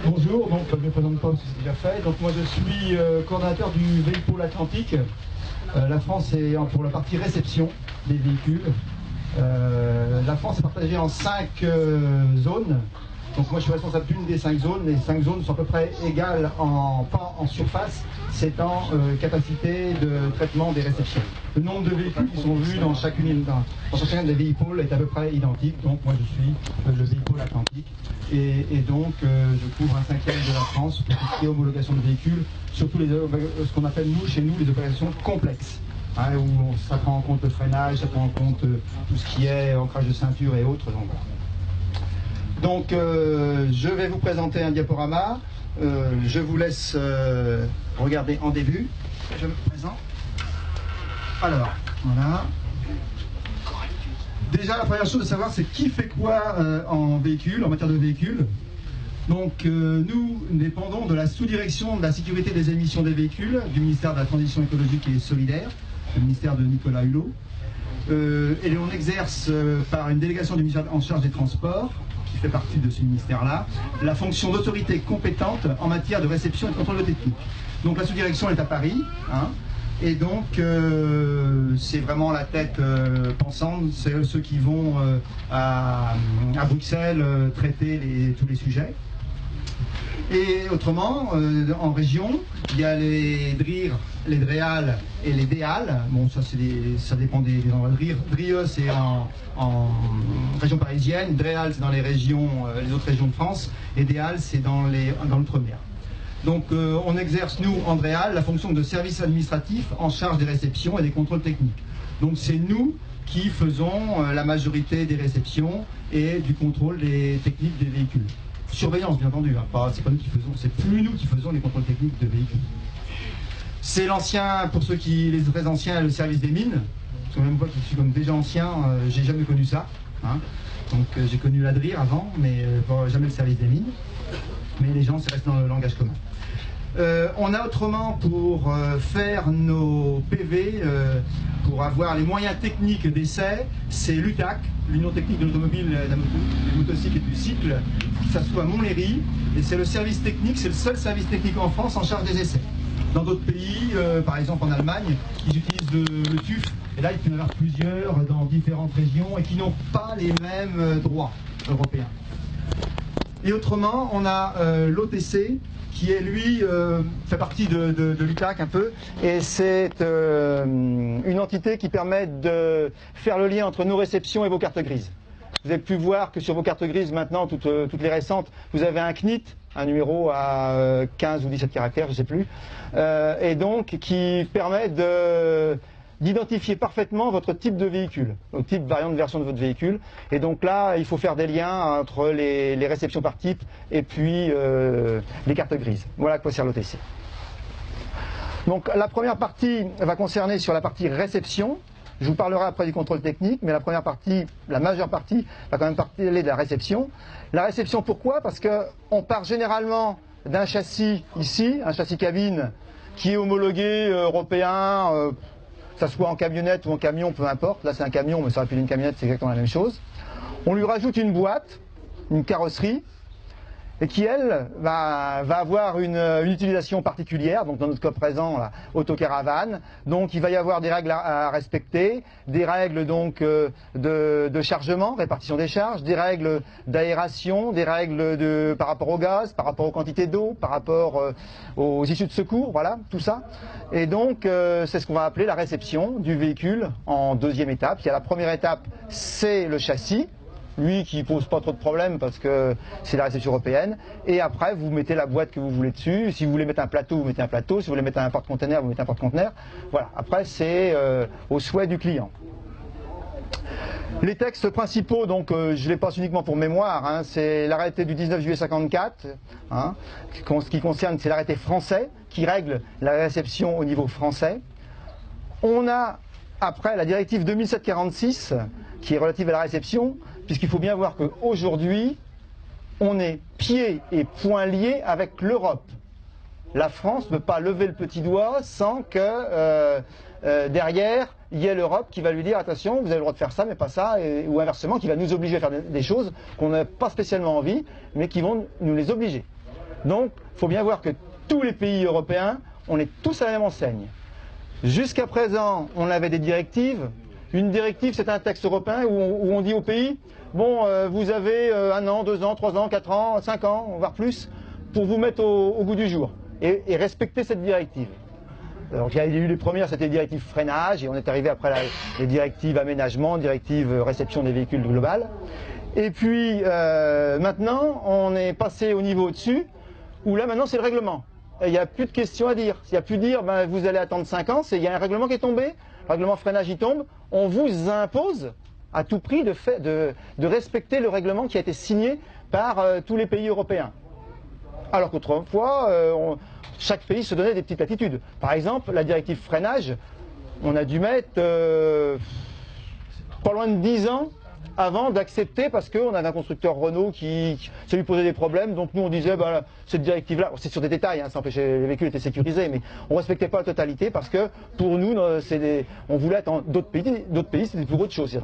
Bonjour, donc je ne me présente pas, c'est déjà fait. Donc moi je suis coordinateur du Véhipôle Atlantique. La France est pour la partie réception des véhicules. La France est partagée en 5 zones. Donc moi je suis responsable d'une des 5 zones. Les 5 zones sont à peu près égales pas en surface, c'est en capacité de traitement des réceptions. Le nombre de véhicules qui sont vus dans chacun des véhicules est à peu près identique. Donc moi je suis le Véhipôle Atlantique. Et donc je couvre un 5e de la France pour tout ce qui est homologation de véhicules, surtout ce qu'on appelle chez nous les opérations complexes. Hein, où ça prend en compte le freinage, ça prend en compte tout ce qui est ancrage de ceinture et autres. Donc je vais vous présenter un diaporama. Je vous laisse regarder en début. Je me présente. Alors, voilà. Déjà, la première chose de savoir, c'est qui fait quoi en matière de véhicule. Donc nous dépendons de la sous-direction de la sécurité des émissions des véhicules du ministère de la Transition écologique et solidaire, le ministère de Nicolas Hulot. Et on exerce par une délégation du ministère en charge des Transports, qui fait partie de ce ministère-là, la fonction d'autorité compétente en matière de réception et de contrôle de technique. Donc la sous-direction est à Paris, hein, et donc c'est vraiment la tête pensante, c'est ceux qui vont à Bruxelles traiter tous les sujets. Et autrement, en région, il y a les DRIR, les DREAL et les DEAL. Bon, ça dépend des endroits. DRIE, c'est en région parisienne, DREAL, c'est dans les autres régions de France, et DEAL, c'est dans l'outre-mer. Donc, on exerce, nous, en DREAL, la fonction de service administratif en charge des réceptions et des contrôles techniques. Donc, c'est nous qui faisons la majorité des réceptions et du contrôle des techniques des véhicules. Surveillance, bien entendu, hein. C'est pas nous qui faisons, c'est plus nous qui faisons les contrôles techniques de véhicules. C'est l'ancien, pour ceux les très anciens, le service des mines. Parce que même moi qui suis comme déjà ancien, j'ai jamais connu ça. Hein. Donc j'ai connu la DRIR avant, mais jamais le service des mines. Mais les gens, c'est resté dans le langage commun. On a autrement pour faire nos PV, pour avoir les moyens techniques d'essai, c'est l'UTAC, l'Union technique de l'automobile, des motocycles et du cycle, ça se trouve à Montlhéry, et c'est le service technique, c'est le seul service technique en France en charge des essais. Dans d'autres pays, par exemple en Allemagne, ils utilisent le TÜV, et là il peut y en avoir plusieurs dans différentes régions et qui n'ont pas les mêmes droits européens. Et autrement, on a l'OTC, qui est lui, fait partie de l'UTAC un peu, et c'est une entité qui permet de faire le lien entre nos réceptions et vos cartes grises. Vous avez pu voir que sur vos cartes grises maintenant, toutes les récentes, vous avez un CNIT, un numéro à 15 ou 17 caractères, je ne sais plus, et donc qui permet d'identifier parfaitement votre type de véhicule, le type, variante, version de votre véhicule. Et donc là, il faut faire des liens entre les réceptions par type et puis les cartes grises. Voilà à quoi sert l'OTC. Donc la première partie va concerner sur la partie réception. Je vous parlerai après du contrôle technique, mais la première partie, la majeure partie, va quand même parler de la réception. La réception, pourquoi? Parce qu'on part généralement d'un châssis ici, un châssis cabine, qui est homologué européen, que ça soit en camionnette ou en camion, peu importe. Là c'est un camion, mais ça aurait pu être une camionnette, c'est exactement la même chose. On lui rajoute une boîte, une carrosserie, et qui, elle, va avoir une utilisation particulière, donc dans notre cas présent, la autocaravane. Donc il va y avoir des règles à respecter, des règles donc de chargement, répartition des charges, des règles d'aération, des règles par rapport au gaz, par rapport aux quantités d'eau, par rapport aux issues de secours, voilà, tout ça. Et donc c'est ce qu'on va appeler la réception du véhicule en deuxième étape. Il y a la première étape, c'est le châssis. Lui qui pose pas trop de problèmes parce que c'est la réception européenne. Et après, vous mettez la boîte que vous voulez dessus. Si vous voulez mettre un plateau, vous mettez un plateau. Si vous voulez mettre un porte-container, vous mettez un porte-container. Voilà. Après, c'est au souhait du client. Les textes principaux, donc je les passe uniquement pour mémoire, hein, c'est l'arrêté du 19 juillet 54, hein, ce qui concerne, c'est l'arrêté français qui règle la réception au niveau français. On a après la directive 2007-46 qui est relative à la réception, puisqu'il faut bien voir qu'aujourd'hui, on est pieds et poings liés avec l'Europe. La France ne peut pas lever le petit doigt sans que derrière, il y ait l'Europe qui va lui dire attention, vous avez le droit de faire ça, mais pas ça, ou inversement, qui va nous obliger à faire des choses qu'on n'a pas spécialement envie, mais qui vont nous les obliger. Donc, il faut bien voir que tous les pays européens, on est tous à la même enseigne. Jusqu'à présent, on avait des directives. Une directive, c'est un texte européen où on dit au pays, bon, vous avez 1 an, 2 ans, 3 ans, 4 ans, 5 ans, voire plus, pour vous mettre au goût du jour et respecter cette directive. Donc il y a eu les premières, c'était les directives freinage, et on est arrivé après les directives aménagement, directives réception des véhicules globales. Et puis maintenant, on est passé au niveau au-dessus, où là maintenant c'est le règlement. Il n'y a plus de questions à dire. Il n'y a plus de dire, ben, vous allez attendre 5 ans, il y a un règlement qui est tombé, le règlement freinage il tombe, on vous impose à tout prix de respecter le règlement qui a été signé par tous les pays européens. Alors qu'autrefois, chaque pays se donnait des petites latitudes. Par exemple, la directive freinage, on a dû mettre pas loin de 10 ans avant d'accepter, parce qu'on avait un constructeur Renault ça lui posait des problèmes, donc nous on disait, bah, cette directive-là, c'est sur des détails, hein, ça empêchait, les véhicules étaient sécurisés, mais on ne respectait pas la totalité, parce que pour nous, on voulait être d'autres pays, c'était pour autre chose.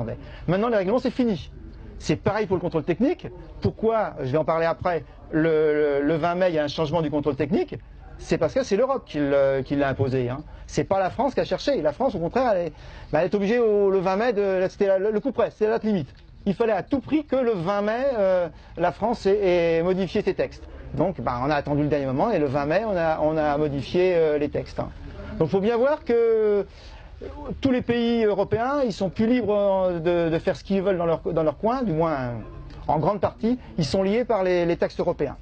Maintenant les règlements c'est fini. C'est pareil pour le contrôle technique. Pourquoi, je vais en parler après, le 20 mai il y a un changement du contrôle technique? C'est parce que c'est l'Europe qui l'a imposé. Hein. C'est pas la France qui a cherché. La France, au contraire, elle est obligée le 20 mai, c'était le coup près, c'est la date limite. Il fallait à tout prix que le 20 mai, la France ait modifié ses textes. Donc on a attendu le dernier moment et le 20 mai, on a modifié les textes. Hein. Donc il faut bien voir que tous les pays européens, ils sont plus libres de faire ce qu'ils veulent dans leur coin, du moins en grande partie, ils sont liés par les textes européens.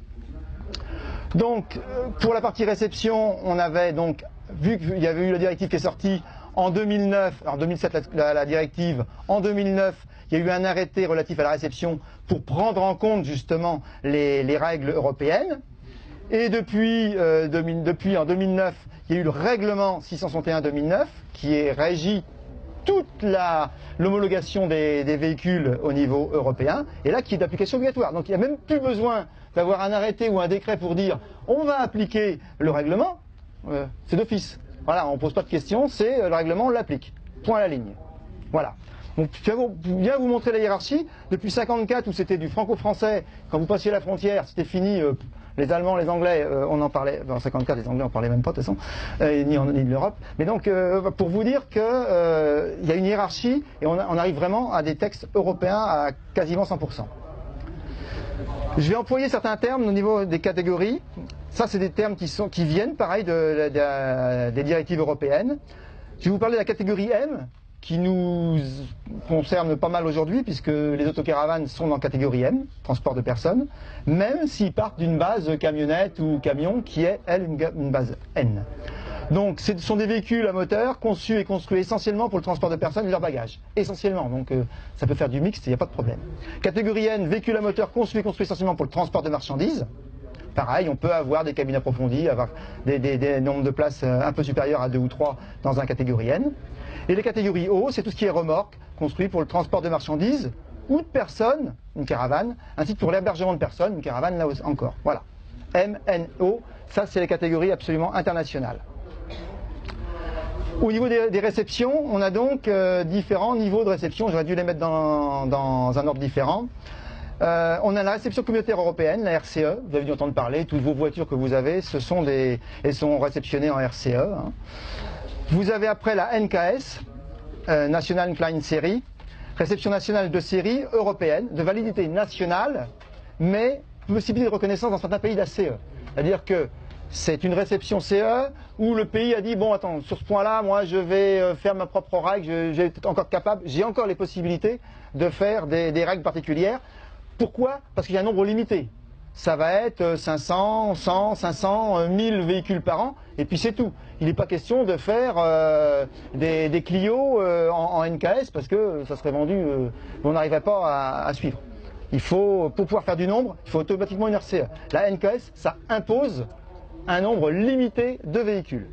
Donc, pour la partie réception, on avait donc, vu qu'il y avait eu la directive qui est sortie en 2009, en 2007 la directive, en 2009, il y a eu un arrêté relatif à la réception pour prendre en compte justement les règles européennes. Et depuis en 2009, il y a eu le règlement 661-2009 qui régit toute l'homologation des véhicules au niveau européen, et là qui est d'application obligatoire. Donc il n'y a même plus besoin d'avoir un arrêté ou un décret pour dire on va appliquer le règlement, c'est d'office. Voilà, on ne pose pas de questions, c'est le règlement, on l'applique. Point à la ligne. Voilà. Donc je vais bien vous montrer la hiérarchie. Depuis 1954 où c'était du franco-français, quand vous passiez la frontière, c'était fini. Les Allemands, les Anglais, on en parlait, en 1954 les Anglais on parlait même pas de toute façon, ni de l'Europe. Mais donc pour vous dire qu'il y a une hiérarchie et on arrive vraiment à des textes européens à quasiment 100%. Je vais employer certains termes au niveau des catégories. Ça c'est des termes qui viennent pareil des directives européennes. Je vais vous parler de la catégorie M, qui nous concerne pas mal aujourd'hui, puisque les autocaravanes sont dans catégorie M, transport de personnes, même s'ils partent d'une base camionnette ou camion qui est, elle, une base N. Donc ce sont des véhicules à moteur conçus et construits essentiellement pour le transport de personnes et leurs bagages. Essentiellement, donc ça peut faire du mixte, il n'y a pas de problème. Catégorie N, véhicules à moteur conçus et construits essentiellement pour le transport de marchandises. Pareil, on peut avoir des cabines approfondies, avoir des nombres de places un peu supérieurs à 2 ou 3 dans un catégorie N. Et les catégories O, c'est tout ce qui est remorque, construit pour le transport de marchandises ou de personnes, une caravane, ainsi que pour l'hébergement de personnes, une caravane là encore. Voilà. M, N, O, ça c'est les catégories absolument internationales. Au niveau des réceptions, on a donc différents niveaux de réception, j'aurais dû les mettre dans un ordre différent. On a la réception communautaire européenne, la RCE, vous avez dû entendre parler, toutes vos voitures que vous avez, elles sont réceptionnées en RCE. Hein. Vous avez après la NKS, National Client Series, réception nationale de série européenne, de validité nationale, mais possibilité de reconnaissance dans certains pays de la CE. C'est-à-dire que c'est une réception CE où le pays a dit, bon attends, sur ce point-là, moi je vais faire ma propre règle, j'ai encore capable, j'ai encore les possibilités de faire des règles particulières. Pourquoi? Parce qu'il y a un nombre limité. Ça va être 500, 100, 500, 1000 véhicules par an, et puis c'est tout. Il n'est pas question de faire des Clio en NKS, parce que ça serait vendu, on n'arriverait pas à suivre. Il faut, pour pouvoir faire du nombre, il faut automatiquement une RCE. La NKS, ça impose un nombre limité de véhicules.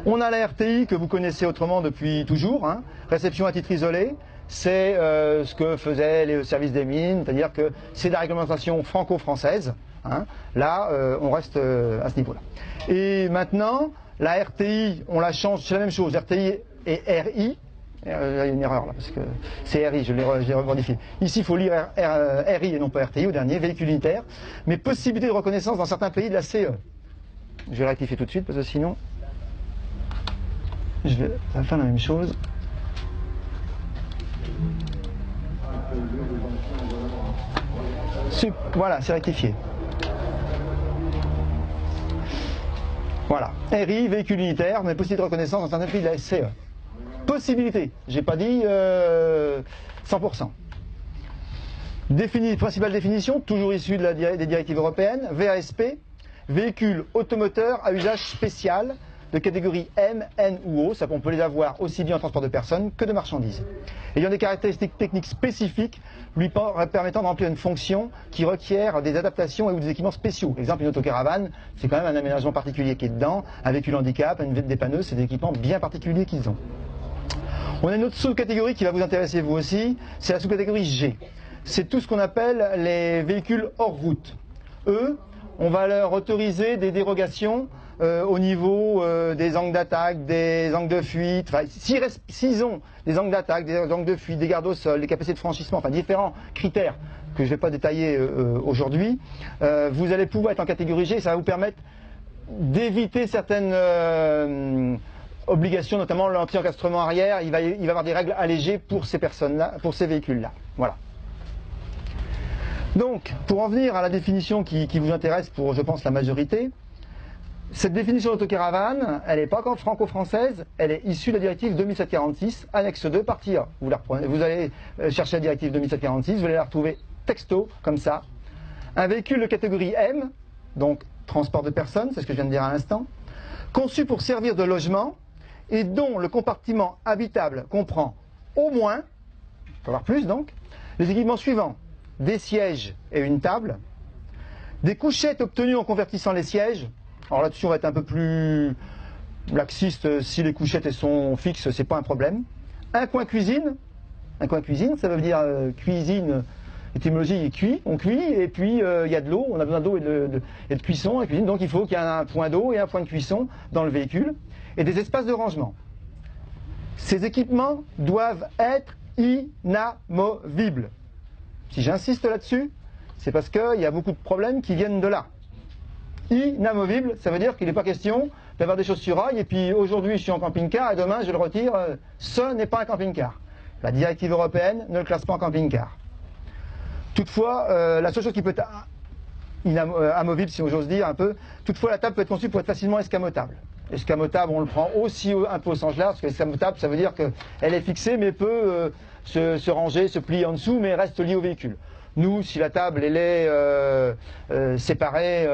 On a la RTI que vous connaissez autrement depuis toujours, hein, réception à titre isolé. C'est ce que faisaient les services des mines, c'est-à-dire que c'est de la réglementation franco-française. Hein. Là, on reste à ce niveau-là. Et maintenant, la RTI, on la change, c'est la même chose, RTI et RI, Il y a une erreur là, parce que c'est RI, je l'ai remodifié. Ici, il faut lire RI et non pas RTI au dernier, véhicule unitaire. Mais possibilité de reconnaissance dans certains pays de la CE. Je vais rectifier tout de suite, parce que sinon, je vais faire la même chose. Voilà, c'est rectifié. Voilà, RI, véhicule unitaire, mais possibilité de reconnaissance dans certains pays de la SCE. Possibilité, j'ai pas dit 100%. Principale définition, toujours issue des directives européennes, VASP, véhicule automoteur à usage spécial de catégorie M, N ou O, ça on peut les avoir aussi bien en transport de personnes que de marchandises. Ayant des caractéristiques techniques spécifiques lui permettant de remplir une fonction qui requiert des adaptations et ou des équipements spéciaux. Exemple, une autocaravane, c'est quand même un aménagement particulier qui est dedans, un véhicule handicap, une dépanneuse, c'est des équipements bien particuliers qu'ils ont. On a une autre sous-catégorie qui va vous intéresser vous aussi, c'est la sous-catégorie G. C'est tout ce qu'on appelle les véhicules hors route. Eux, on va leur autoriser des dérogations au niveau des angles d'attaque, des angles de fuite. Enfin, s'ils ont des angles d'attaque, des angles de fuite, des gardes au sol, des capacités de franchissement, enfin différents critères que je ne vais pas détailler aujourd'hui, vous allez pouvoir être en catégorie G et ça va vous permettre d'éviter certaines obligations, notamment l'anti-encastrement arrière. Il va y avoir des règles allégées pour ces personnes-là, pour ces véhicules-là. Voilà. Donc, pour en venir à la définition qui vous intéresse pour, je pense, la majorité, cette définition d'autocaravane, elle n'est pas encore franco-française, elle est issue de la directive 2746, annexe 2, partie A. Vous allez chercher la directive 2746, vous allez la retrouver texto, comme ça. Un véhicule de catégorie M, donc transport de personnes, c'est ce que je viens de dire à l'instant, conçu pour servir de logement et dont le compartiment habitable comprend au moins, il faut avoir plus donc, les équipements suivants. Des sièges et une table, des couchettes obtenues en convertissant les sièges. Alors là-dessus, on va être un peu plus laxiste. Si les couchettes sont fixes, c'est pas un problème. Un coin cuisine. Un coin cuisine, ça veut dire cuisine, étymologie, cuit. On cuit et puis il y a de l'eau. On a besoin d'eau et de cuisson à la cuisine. Donc il faut qu'il y ait un point d'eau et un point de cuisson dans le véhicule. Et des espaces de rangement. Ces équipements doivent être inamovibles. Si j'insiste là-dessus, c'est parce qu'il y a beaucoup de problèmes qui viennent de là. Inamovible, ça veut dire qu'il n'est pas question d'avoir des choses sur rail et puis aujourd'hui je suis en camping-car et demain je le retire. Ce n'est pas un camping-car. La directive européenne ne le classe pas en camping-car. Toutefois, la seule chose qui peut être amovible, si j'ose dire un peu, toutefois la table peut être conçue pour être facilement escamotable. Escamotable, on le prend aussi un peu au sens large, parce que escamotable, ça veut dire qu'elle est fixée mais peut se ranger, se plier en dessous, mais reste liée au véhicule. Nous, si la table elle est séparée,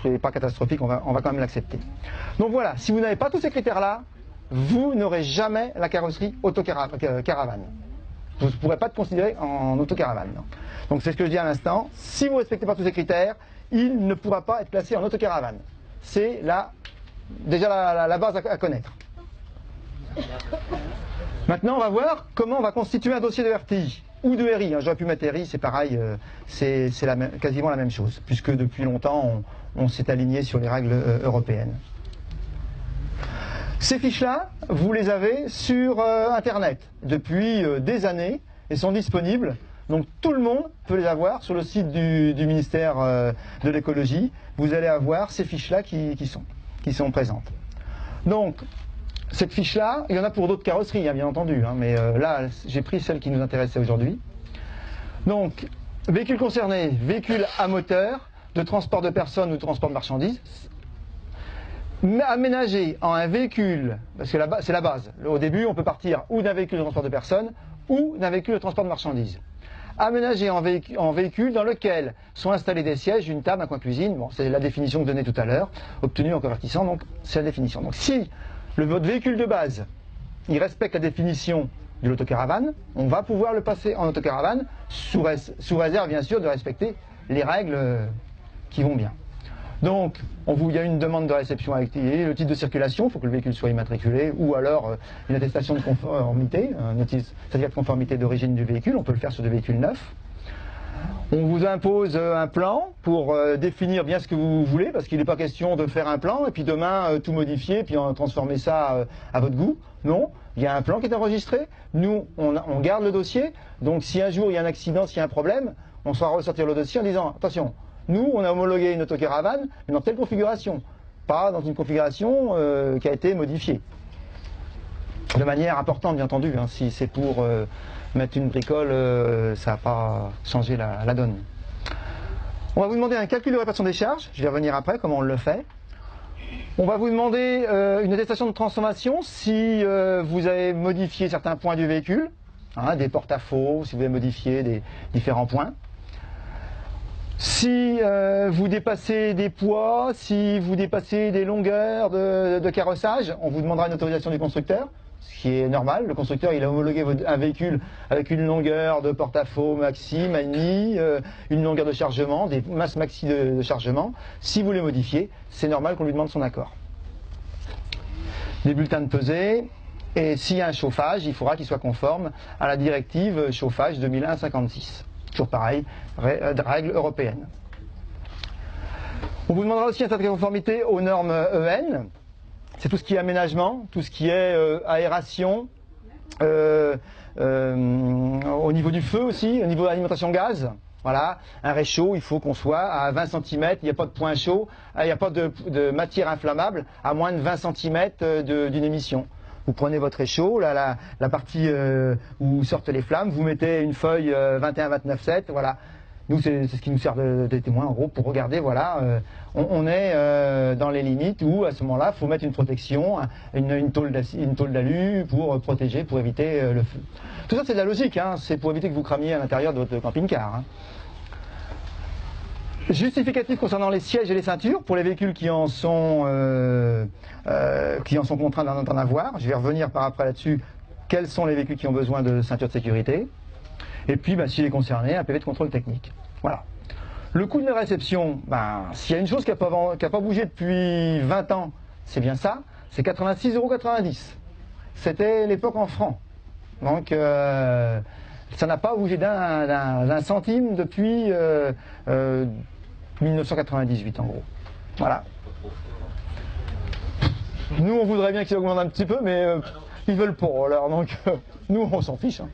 c'est pas catastrophique, on va quand même l'accepter. Donc voilà, si vous n'avez pas tous ces critères-là, vous n'aurez jamais la carrosserie autocaravane. Vous ne pourrez pas être considéré en autocaravane. Non. Donc c'est ce que je dis à l'instant, si vous ne respectez pas tous ces critères, il ne pourra pas être placé en autocaravane. C'est déjà la base à connaître. Maintenant, on va voir comment on va constituer un dossier de RTI ou de RI. J'aurais pu mettre RI, c'est pareil, c'est quasiment la même chose, puisque depuis longtemps, on s'est aligné sur les règles européennes. Ces fiches-là, vous les avez sur Internet depuis des années et sont disponibles. Donc tout le monde peut les avoir sur le site du ministère de l'écologie. Vous allez avoir ces fiches-là qui sont présentes. Donc, cette fiche-là, il y en a pour d'autres carrosseries, hein, bien entendu, hein, mais là, j'ai pris celle qui nous intéressait aujourd'hui. Donc, véhicules concernés, véhicules à moteur, de transport de personnes ou de transport de marchandises, aménagé en un véhicule, parce que c'est la base. Au début, on peut partir ou d'un véhicule de transport de personnes ou d'un véhicule de transport de marchandises. Aménagé en véhicule dans lequel sont installés des sièges, une table, un coin cuisine. Bon, c'est la définition que je donnais tout à l'heure, obtenue en convertissant, donc c'est la définition. Donc si votre véhicule de base, il respecte la définition de l'autocaravane, on va pouvoir le passer en autocaravane, sous réserve bien sûr de respecter les règles qui vont bien. Donc, il y a une demande de réception à activer, le titre de circulation, il faut que le véhicule soit immatriculé, ou alors une attestation de conformité, c'est-à-dire de conformité d'origine du véhicule, on peut le faire sur des véhicules neufs. On vous impose un plan pour définir bien ce que vous voulez, parce qu'il n'est pas question de faire un plan et puis demain tout modifier, puis transformer ça à votre goût. Non, il y a un plan qui est enregistré. Nous, on garde le dossier. Donc si un jour il y a un accident, s'il y a un problème, on saura ressortir le dossier en disant attention, nous on a homologué une autocaravane, mais dans telle configuration, pas dans une configuration qui a été modifiée. De manière importante, bien entendu, hein, si c'est pour mettre une bricole, ça n'a pas changé la donne. On va vous demander un calcul de répartition des charges, je vais revenir après, comment on le fait. On va vous demander une attestation de transformation si vous avez modifié certains points du véhicule, hein, des porte-à-faux, si vous avez modifié des différents points. Si vous dépassez des poids, si vous dépassez des longueurs de carrossage, on vous demandera une autorisation du constructeur, ce qui est normal. Le constructeur il a homologué un véhicule avec une longueur de porte-à-faux maxi, mani, une longueur de chargement, des masses maxi de chargement. Si vous les modifiez, c'est normal qu'on lui demande son accord. Des bulletins de pesée, et s'il y a un chauffage, il faudra qu'il soit conforme à la directive chauffage 2001/56. Toujours pareil, règle européenne. On vous demandera aussi un certificat de conformité aux normes EN. C'est tout ce qui est aménagement, tout ce qui est aération, au niveau du feu aussi, au niveau de l'alimentation gaz. Voilà, un réchaud, il faut qu'on soit à 20 cm, il n'y a pas de point chaud, il n'y a pas de matière inflammable à moins de 20 cm d'une émission. Vous prenez votre réchaud, là, la partie où sortent les flammes, vous mettez une feuille 21-29-7, voilà. Nous, c'est ce qui nous sert de témoin, en gros, pour regarder, voilà, on est dans les limites où, à ce moment-là, il faut mettre une protection, une tôle d'alu pour protéger, pour éviter le feu. Tout ça, c'est de la logique, hein, c'est pour éviter que vous cramiez à l'intérieur de votre camping-car. Hein. Justificatif concernant les sièges et les ceintures, pour les véhicules qui en sont contraints d'en avoir. Je vais revenir par après là-dessus, quels sont les véhicules qui ont besoin de ceintures de sécurité. Et puis, s'il est concerné, un PV de contrôle technique. Voilà. Le coût de la réception, s'il y a une chose qui n'a pas bougé depuis 20 ans, c'est bien ça, c'est 86,90 €. C'était l'époque en francs. Donc, ça n'a pas bougé d'un centime depuis 1998, en gros. Voilà. Nous, on voudrait bien qu'ils augmentent un petit peu, mais ils veulent pas, alors, donc, nous, on s'en fiche. Hein.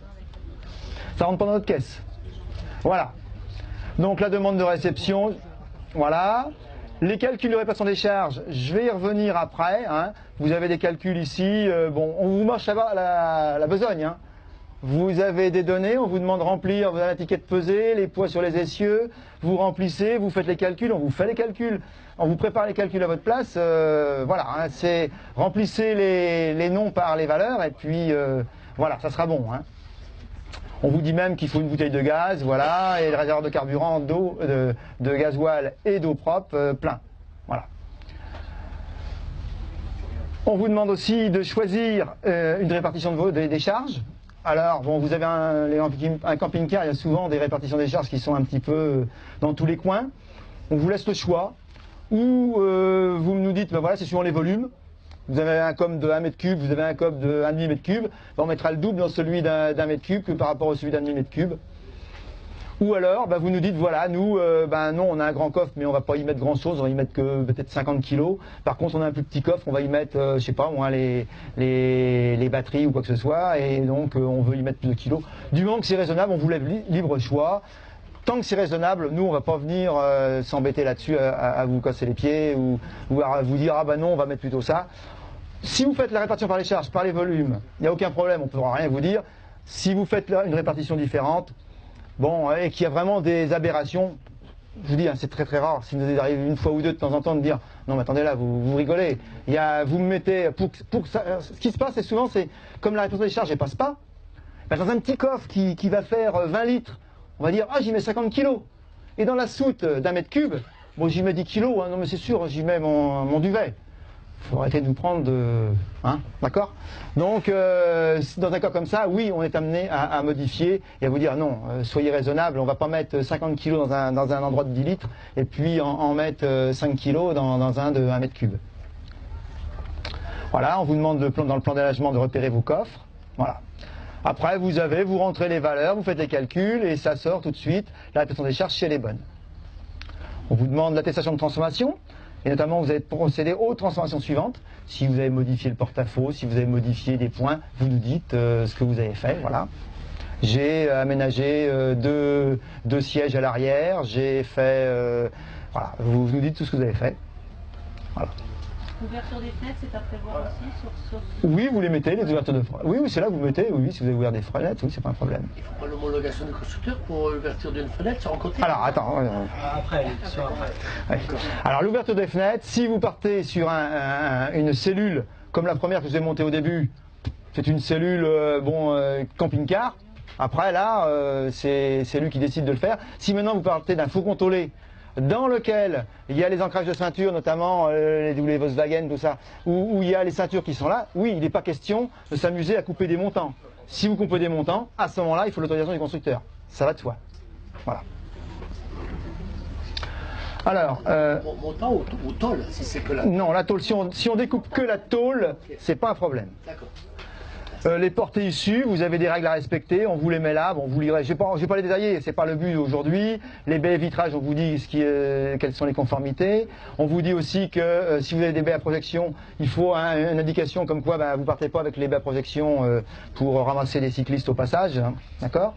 Ça rentre pas dans notre caisse. Voilà. Donc la demande de réception, voilà. Les calculs de répartition des charges, je vais y revenir après. Hein. Vous avez des calculs ici. Bon, on vous marche la besogne. Hein. Vous avez des données, on vous demande de remplir, vous avez la ticket de pesée, les poids sur les essieux, vous remplissez, vous faites les calculs, on vous fait les calculs, on vous prépare les calculs à votre place. Voilà, hein, c'est remplissez les noms par les valeurs et puis voilà, ça sera bon. Hein. On vous dit même qu'il faut une bouteille de gaz, voilà, et le réservoir de carburant, d'eau, de gasoil et d'eau propre plein. Voilà. On vous demande aussi de choisir une répartition des charges. Alors, bon, vous avez un camping-car, il y a souvent des répartitions des charges qui sont un petit peu dans tous les coins. On vous laisse le choix. Ou vous nous dites, voilà, c'est suivant les volumes. Vous avez un COM de 1 m3, vous avez un COM de 1,5 m3, on mettra le double dans celui d'un m3 que par rapport à celui d'un demi-m3. Ou alors, vous nous dites, voilà, nous, non, on a un grand coffre, mais on va pas y mettre grand chose, on va y mettre que peut-être 50 kg. Par contre, on a un plus petit coffre, on va y mettre, je sais pas, moi, les batteries ou quoi que ce soit, et donc on veut y mettre plus de kilos. Du moment que c'est raisonnable, on vous lève libre choix. Tant que c'est raisonnable, nous on va pas venir s'embêter là-dessus à vous casser les pieds ou à vous dire ah non on va mettre plutôt ça. Si vous faites la répartition par les charges, par les volumes, il n'y a aucun problème, on ne pourra rien vous dire. Si vous faites une répartition différente, bon, et qu'il y a vraiment des aberrations, je vous dis, hein, c'est très très rare, si vous arrivez une fois ou deux de temps en temps de dire non mais attendez là, vous rigolez, vous me mettez, pour ça, ce qui se passe c'est souvent, c'est comme la répartition des charges elle passe pas, dans un petit coffre qui va faire 20 litres, on va dire, ah j'y mets 50 kilos. Et dans la soute d'un mètre cube, bon j'y mets 10 kilos, hein, non mais c'est sûr, j'y mets mon duvet. Il faut arrêter de nous prendre de... Hein, d'accord? Donc, dans un cas comme ça, oui, on est amené à modifier et à vous dire non, soyez raisonnable, on ne va pas mettre 50 kilos dans un endroit de 10 litres et puis en mettre 5 kilos dans un de 1 mètre cube. Voilà, on vous demande dans le plan d'aménagement de repérer vos coffres. Voilà. Après, vous rentrez les valeurs, vous faites les calculs et ça sort tout de suite. La répartition des charges, si elle est bonne. On vous demande l'attestation de transformation. Et notamment, vous allez procéder aux transformations suivantes. Si vous avez modifié le porte-à-faux, si vous avez modifié des points, vous nous dites ce que vous avez fait. Voilà. J'ai aménagé deux sièges à l'arrière. J'ai fait... voilà, vous nous dites tout ce que vous avez fait. Voilà. L'ouverture des fenêtres, c'est à prévoir aussi sur... Oui, vous les mettez, les ouvertures de fenêtres. Oui, c'est là que vous mettez. Oui, si vous avez ouvert des fenêtres, oui, c'est pas un problème. Il ne faut pas l'homologation du constructeur pour l'ouverture d'une fenêtre, c'est en côté. Alors, attends. Après, Ouais. Alors, l'ouverture des fenêtres, si vous partez sur une cellule, comme la première que je vous ai montée au début, c'est une cellule, camping-car. Après, là, c'est lui qui décide de le faire. Si maintenant vous partez d'un fourgon tôlé, dans lequel il y a les ancrages de ceinture, notamment les Volkswagen, tout ça, où il y a les ceintures qui sont là, oui, il n'est pas question de s'amuser à couper des montants. Si vous coupez des montants, à ce moment-là, il faut l'autorisation du constructeur. Ça va de soi. Voilà. Alors, montant ou tôle, si c'est que la... non, la tôle, si on découpe que la tôle, c'est pas un problème. D'accord. Les portées issues, vous avez des règles à respecter, on vous les met là, bon, vous lirez, je vais pas les détailler, c'est pas le but aujourd'hui. Les baies vitrages, on vous dit quelles sont les conformités. On vous dit aussi que si vous avez des baies à projection, il faut une indication comme quoi vous partez pas avec les baies à projection pour ramasser les cyclistes au passage, hein, d'accord?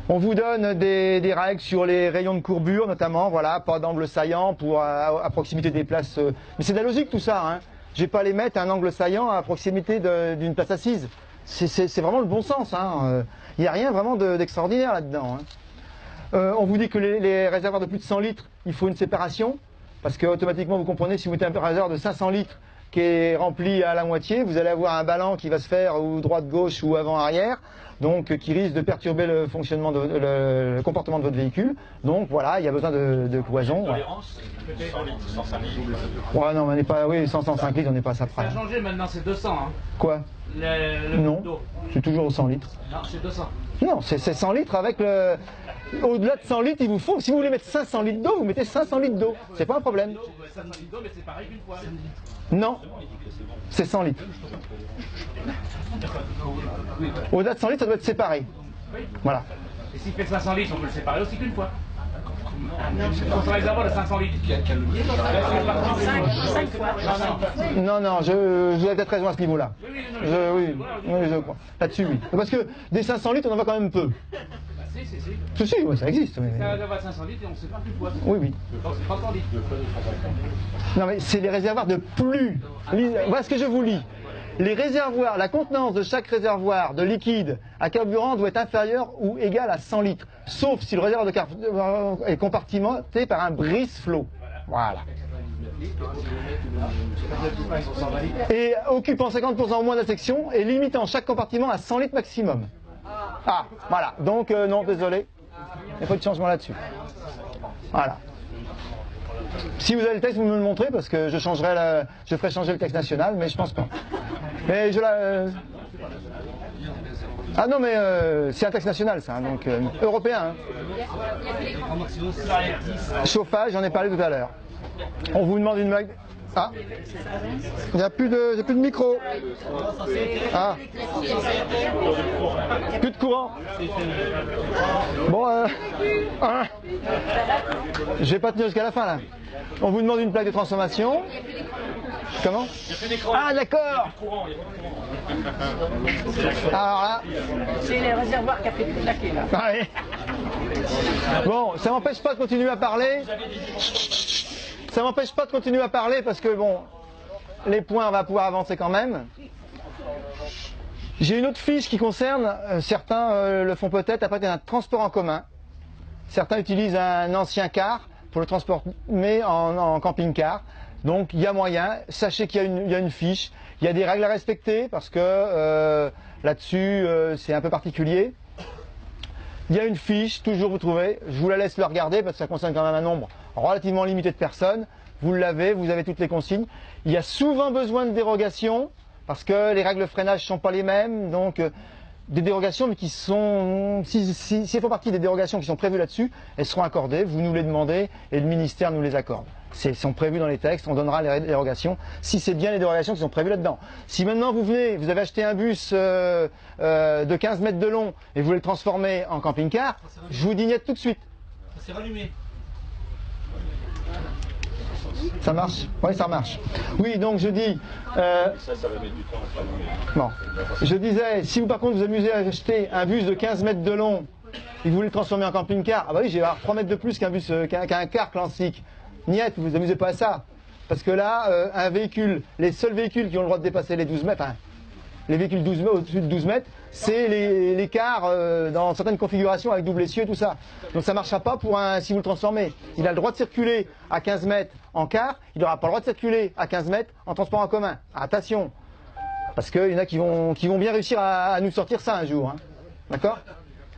On vous donne des règles sur les rayons de courbure notamment, voilà, pas d'angle saillant pour à proximité des places. Mais c'est de la logique tout ça, hein. Je vais pas les mettre à un angle saillant à proximité d'une place assise. C'est vraiment le bon sens. Hein. Il n'y a rien vraiment d'extraordinaire là-dedans. Hein. On vous dit que les réservoirs de plus de 100 litres, il faut une séparation. Parce que automatiquement, vous comprenez, si vous mettez un réservoir de 500 litres qui est rempli à la moitié, vous allez avoir un ballon qui va se faire ou droite-gauche ou avant-arrière, donc qui risque de perturber le fonctionnement, le comportement de votre véhicule. Donc voilà, il y a besoin de cloison. Tolérance, 100 litres, 105 litres. Ouais, non, mais on n'est pas, oui, 105 litres, on n'est pas à ça près. Ça a changé maintenant, c'est 200. Hein. Quoi? Non, c'est toujours 100 litres. Non, c'est 200. Non, c'est 100 litres avec le... Au-delà de 100 litres, il vous faut... Si vous voulez mettre 500 litres d'eau, vous mettez 500 litres d'eau. C'est pas un problème. 500 litres d'eau, mais c'est pareil qu'une fois. Non, c'est 100 litres. Au-delà de 100 litres, ça doit être séparé. Voilà. Et s'il fait 500 litres, on peut le séparer aussi qu'une fois. Pour un réservoir de 500 litres. Non, vous avez peut-être raison à ce niveau-là. Oui, je crois. Là-dessus, oui. Parce que des 500 litres, on en voit quand même peu. Si, ouais, ça existe. Mais... C'est un réservoir de 500 litres et on ne sait pas plus quoi. Oui. Donc c'est 300 litres. Non, mais c'est les réservoirs de plus. Voilà ce que je vous lis. Les réservoirs, la contenance de chaque réservoir de liquide à carburant doit être inférieure ou égale à 100 litres, sauf si le réservoir de carburant est compartimenté par un brise-flot. Voilà. Et occupant 50% au moins de la section et limitant chaque compartiment à 100 litres maximum. Ah, voilà. Donc, non, désolé. Il n'y a pas de changement là-dessus. Voilà. Si vous avez le texte, vous me le montrez parce que je ferai changer le texte national, mais je pense pas. Mais ah non, mais c'est un texte national, ça, hein, donc européen. Hein. Chauffage, j'en ai parlé tout à l'heure. On vous demande une mag... Ah, il n'y a plus de micro. Ah, plus de courant. Bon, je vais pas tenir jusqu'à la fin là. On vous demande une plaque de transformation. Comment? Ah d'accord. Alors là. C'est les réservoirs qui a fait tout claquer là. Ah, oui. Bon, ça m'empêche pas de continuer à parler. Ça m'empêche pas de continuer à parler parce que bon, les points on va pouvoir avancer quand même. J'ai une autre fiche qui concerne, certains le font peut-être, après un transport en commun. Certains utilisent un ancien car pour le transformer en camping-car. Donc il y a moyen, sachez qu'il y a une fiche, il y a des règles à respecter parce que là-dessus c'est un peu particulier. Il y a une fiche, toujours vous trouvez, je vous la laisse le regarder parce que ça concerne quand même un nombre relativement limité de personnes. Vous l'avez, vous avez toutes les consignes. Il y a souvent besoin de dérogations parce que les règles de freinage ne sont pas les mêmes. Donc des dérogations mais qui sont, si elles font partie des dérogations qui sont prévues là-dessus, elles seront accordées, vous nous les demandez et le ministère nous les accorde. sont prévus dans les textes, on donnera les dérogations, si c'est bien les dérogations qui sont prévues là-dedans. Si maintenant vous venez, vous avez acheté un bus de 15 mètres de long et vous voulez le transformer en camping-car, je vous dignette tout de suite. Ça s'est rallumé. Ça marche? Oui, ça marche. Oui, donc je dis... Ça va mettre du temps à s'allumer. Bon. Je disais, si vous par contre vous amusez à acheter un bus de 15 mètres de long et vous voulez le transformer en camping-car, ah bah oui, j'ai 3 mètres de plus qu'un bus, qu'un car classique. Niet, vous vous amusez pas à ça. Parce que là, un véhicule, les seuls véhicules qui ont le droit de dépasser les 12 mètres, enfin, les véhicules au-dessus de 12 mètres, c'est les cars dans certaines configurations avec double essieu et tout ça. Donc ça ne marchera pas pour si vous le transformez. Il a le droit de circuler à 15 mètres en car, il n'aura pas le droit de circuler à 15 mètres en transport en commun. Attention, parce qu'il y en a qui vont bien réussir à nous sortir ça un jour. Hein. D'accord?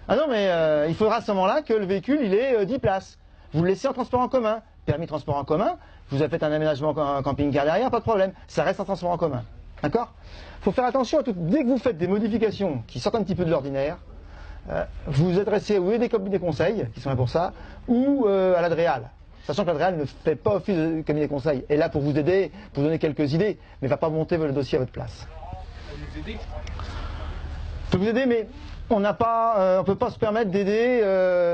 Ah non, mais il faudra à ce moment-là que le véhicule, il ait 10 places. Vous le laissez en transport en commun. Permis de transport en commun, vous avez fait un aménagement camping-car derrière, pas de problème. Ça reste un transport en commun. D'accord? Il faut faire attention à tout. Dès que vous faites des modifications qui sortent un petit peu de l'ordinaire, vous vous adressez ou à des cabinets conseils, qui sont là pour ça, ou à l'Adréal. Sachant que l'Adréal ne fait pas office de cabinet conseil. Et là pour vous aider, pour vous donner quelques idées, mais ne va pas monter le dossier à votre place. Je peux vous aider, mais on n'a pas, on peut pas se permettre d'aider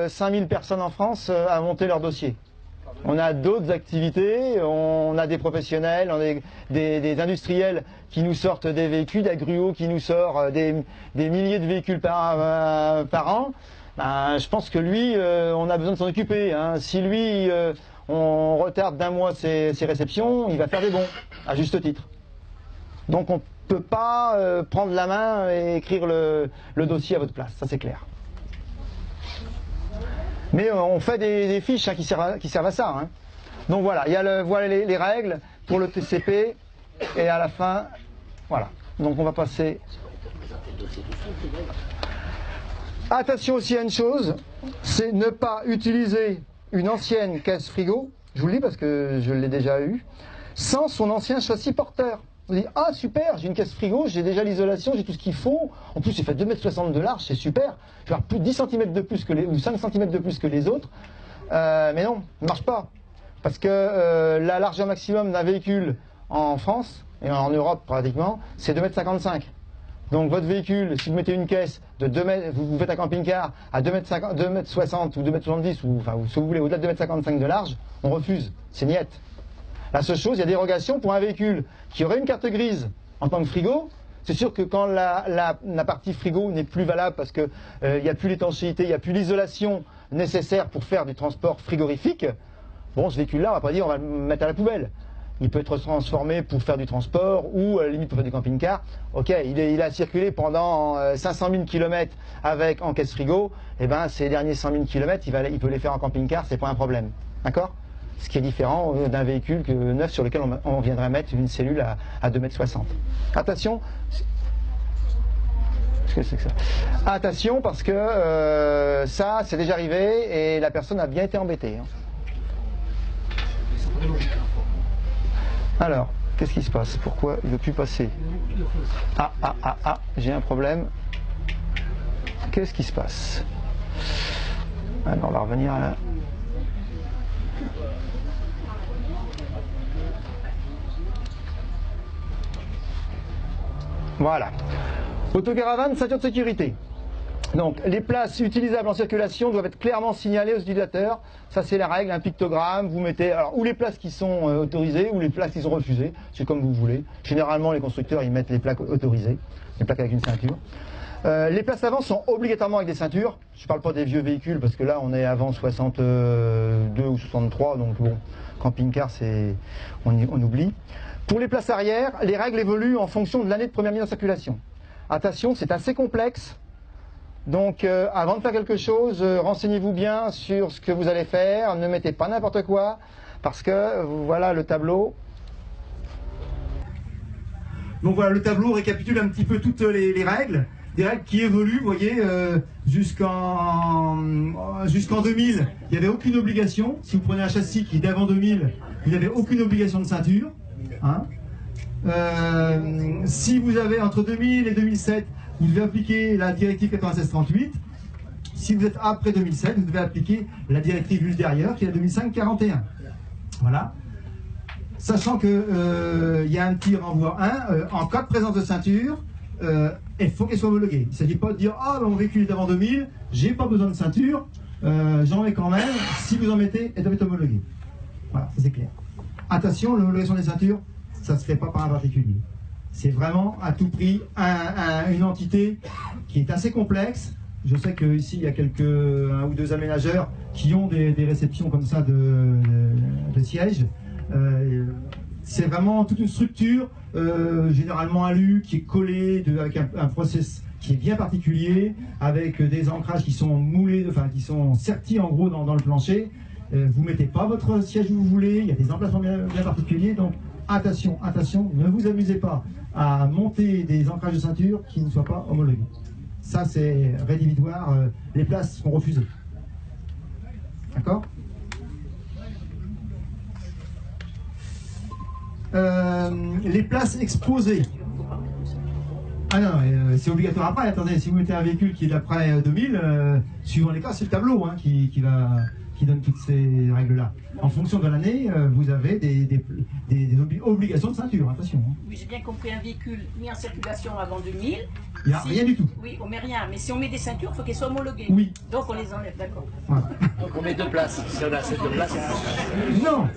5000 personnes en France à monter leur dossier. On a d'autres activités, on a des professionnels, on a des industriels qui nous sortent des véhicules, d'Agruo qui nous sort des milliers de véhicules par an. Ben, je pense que lui, on a besoin de s'en occuper. Hein. Si lui, on retarde d'un mois ses réceptions, il va faire des bons, à juste titre. Donc on ne peut pas prendre la main et écrire le dossier à votre place, ça c'est clair. Mais on fait des fiches hein, qui servent à ça. Hein. Donc voilà, il y a voilà les règles pour le TCP et à la fin, voilà. Donc on va passer. Attention aussi à une chose, c'est ne pas utiliser une ancienne caisse frigo, je vous le dis parce que je l'ai déjà eu, sans son ancien châssis porteur. Vous dites, ah super, j'ai une caisse frigo, j'ai déjà l'isolation, j'ai tout ce qu'il faut. En plus, il fait 2,60 m de large, c'est super. Je vais avoir plus de 10 cm de plus que ou 5 cm de plus que les autres. Mais non, ça ne marche pas. Parce que la largeur maximum d'un véhicule en France, et en Europe pratiquement, c'est 2,55 m. Donc votre véhicule, si vous mettez une caisse de 2 mètres, vous faites un camping-car à 2,60 m ou 2,70 m, ou enfin, si vous voulez, au-delà de 2,55 m de large, on refuse. C'est niette. La seule chose, il y a dérogation pour un véhicule qui aurait une carte grise en tant que frigo. C'est sûr que quand la partie frigo n'est plus valable parce qu'il n'y a plus l'étanchéité, il n'y a plus l'isolation nécessaire pour faire du transport frigorifique, bon, ce véhicule-là, on ne va pas dire on va le mettre à la poubelle. Il peut être transformé pour faire du transport ou à la limite pour faire du camping-car. Ok, il a circulé pendant 500 000 km en caisse frigo. Et ben, ces derniers 100 000 km, il peut les faire en camping-car, c'est pas un problème. D'accord ? Ce qui est différent d'un véhicule neuf sur lequel on viendrait mettre une cellule à 2,60 m. Attention, qu'est-ce que c'est que ça? Attention parce que ça, c'est déjà arrivé et la personne a bien été embêtée. Hein. Alors, qu'est-ce qui se passe? Pourquoi il ne veut plus passer? J'ai un problème. Qu'est-ce qui se passe? Alors, on va revenir à la... Voilà. Autocaravane, ceinture de sécurité. Donc, les places utilisables en circulation doivent être clairement signalées aux utilisateurs. Ça, c'est la règle, un pictogramme. Vous mettez alors, ou les places qui sont autorisées ou les places qui sont refusées. C'est comme vous voulez. Généralement, les constructeurs, ils mettent les plaques autorisées, les plaques avec une ceinture. Les places avant sont obligatoirement avec des ceintures. Je ne parle pas des vieux véhicules parce que là, on est avant 62 ou 63. Donc, bon, camping-car, on oublie. Pour les places arrière, les règles évoluent en fonction de l'année de première mise en circulation. Attention, c'est assez complexe. Donc, avant de faire quelque chose, renseignez-vous bien sur ce que vous allez faire. Ne mettez pas n'importe quoi, parce que voilà le tableau. Donc voilà, le tableau récapitule un petit peu toutes les règles. Des règles qui évoluent, vous voyez, jusqu'en 2000, il n'y avait aucune obligation. Si vous prenez un châssis qui est d'avant 2000, il n'y avait aucune obligation de ceinture. Hein. Si vous avez entre 2000 et 2007, vous devez appliquer la directive 9638. Si vous êtes après 2007, vous devez appliquer la directive ultérieure qui est la 2005-41. Voilà. sachant que y a un petit renvoi 1, en cas de présence de ceinture, il faut qu'elle soit homologuée. Il ne s'agit pas de dire « Ah, mon véhicule est d'avant 2000, j'ai pas besoin de ceinture, j'en mets quand même, si vous en mettez, elle doit être homologuée. » Voilà, ça c'est clair. Attention, l'homologation des ceintures, ça ne se fait pas par un particulier. C'est vraiment à tout prix une entité qui est assez complexe. Je sais qu'ici, il y a un ou deux aménageurs qui ont des réceptions comme ça de sièges. C'est vraiment toute une structure, généralement alu, qui est collée avec un process qui est bien particulier, avec des ancrages qui sont moulés, enfin qui sont sertis en gros dans le plancher. Vous ne mettez pas votre siège où vous voulez, il y a des emplacements bien particuliers, donc attention, attention, ne vous amusez pas à monter des ancrages de ceinture qui ne soient pas homologués. Ça c'est rédhibitoire, les places sont refusées. D'accord ? Les places exposées. Ah non, c'est obligatoire après. Attendez, si vous mettez un véhicule qui est d'après 2000, suivant les cas, c'est le tableau hein, qui donne toutes ces règles-là. En fonction de l'année, vous avez des obligations de ceinture, attention. Hein. Oui, j'ai bien compris, un véhicule mis en circulation avant 2000. Il n'y a rien du tout. Oui, on met rien, mais si on met des ceintures, il faut qu'elles soient homologuées. Oui. Donc on les enlève, d'accord. Voilà. Donc on met 2 places. Si on a assez de places, Non,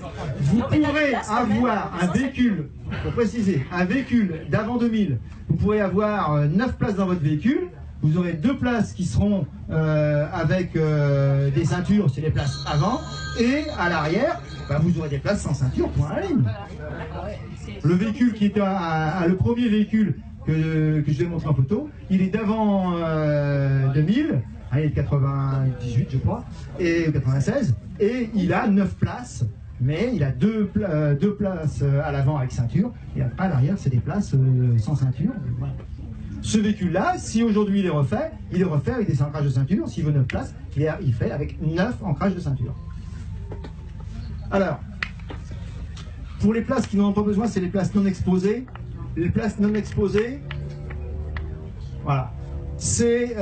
vous mais dans les pourrez places, quand même, avoir un véhicule, pour préciser, un véhicule d'avant 2000, vous pourrez avoir 9 places dans votre véhicule. Vous aurez 2 places qui seront avec des ceintures, c'est les places avant, et à l'arrière, bah, vous aurez des places sans ceinture, point à la ligne. Le véhicule qui était le premier véhicule que je vais montrer en photo, il est d'avant 2000, il est de 98 je crois, et 96, et il a 9 places, mais il a 2 places à l'avant avec ceinture, et après à l'arrière c'est des places sans ceinture. Voilà. Ce véhicule-là, si aujourd'hui il est refait avec des ancrages de ceinture. S'il veut 9 places, il fait avec 9 ancrages de ceinture. Alors, pour les places qui n'en ont pas besoin, c'est les places non exposées. Les places non exposées, voilà, c'est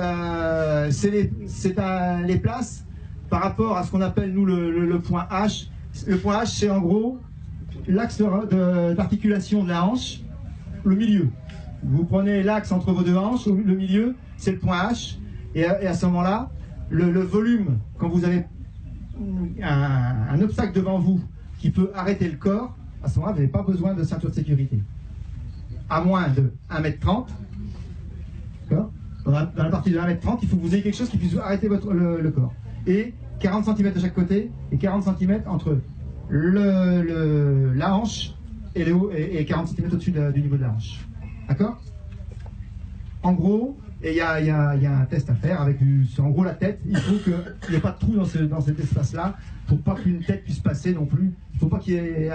les places par rapport à ce qu'on appelle nous le point H. Le point H, c'est en gros l'axe d'articulation de la hanche, le milieu. Vous prenez l'axe entre vos 2 hanches, le milieu, c'est le point H, et à ce moment-là, le volume, quand vous avez un obstacle devant vous qui peut arrêter le corps, à ce moment-là, vous n'avez pas besoin de ceinture de sécurité. À moins de 1m30, d'accord ? Dans la partie de 1m30, il faut que vous ayez quelque chose qui puisse arrêter le corps. Et 40 cm de chaque côté, et 40 cm entre la hanche et 40 cm au-dessus du niveau de la hanche. D'accord ? En gros, il y a un test à faire avec en gros la tête. Il faut qu'il n'y ait pas de trou dans cet espace-là pour pas qu'une tête puisse passer non plus. Il ne faut pas qu'il y ait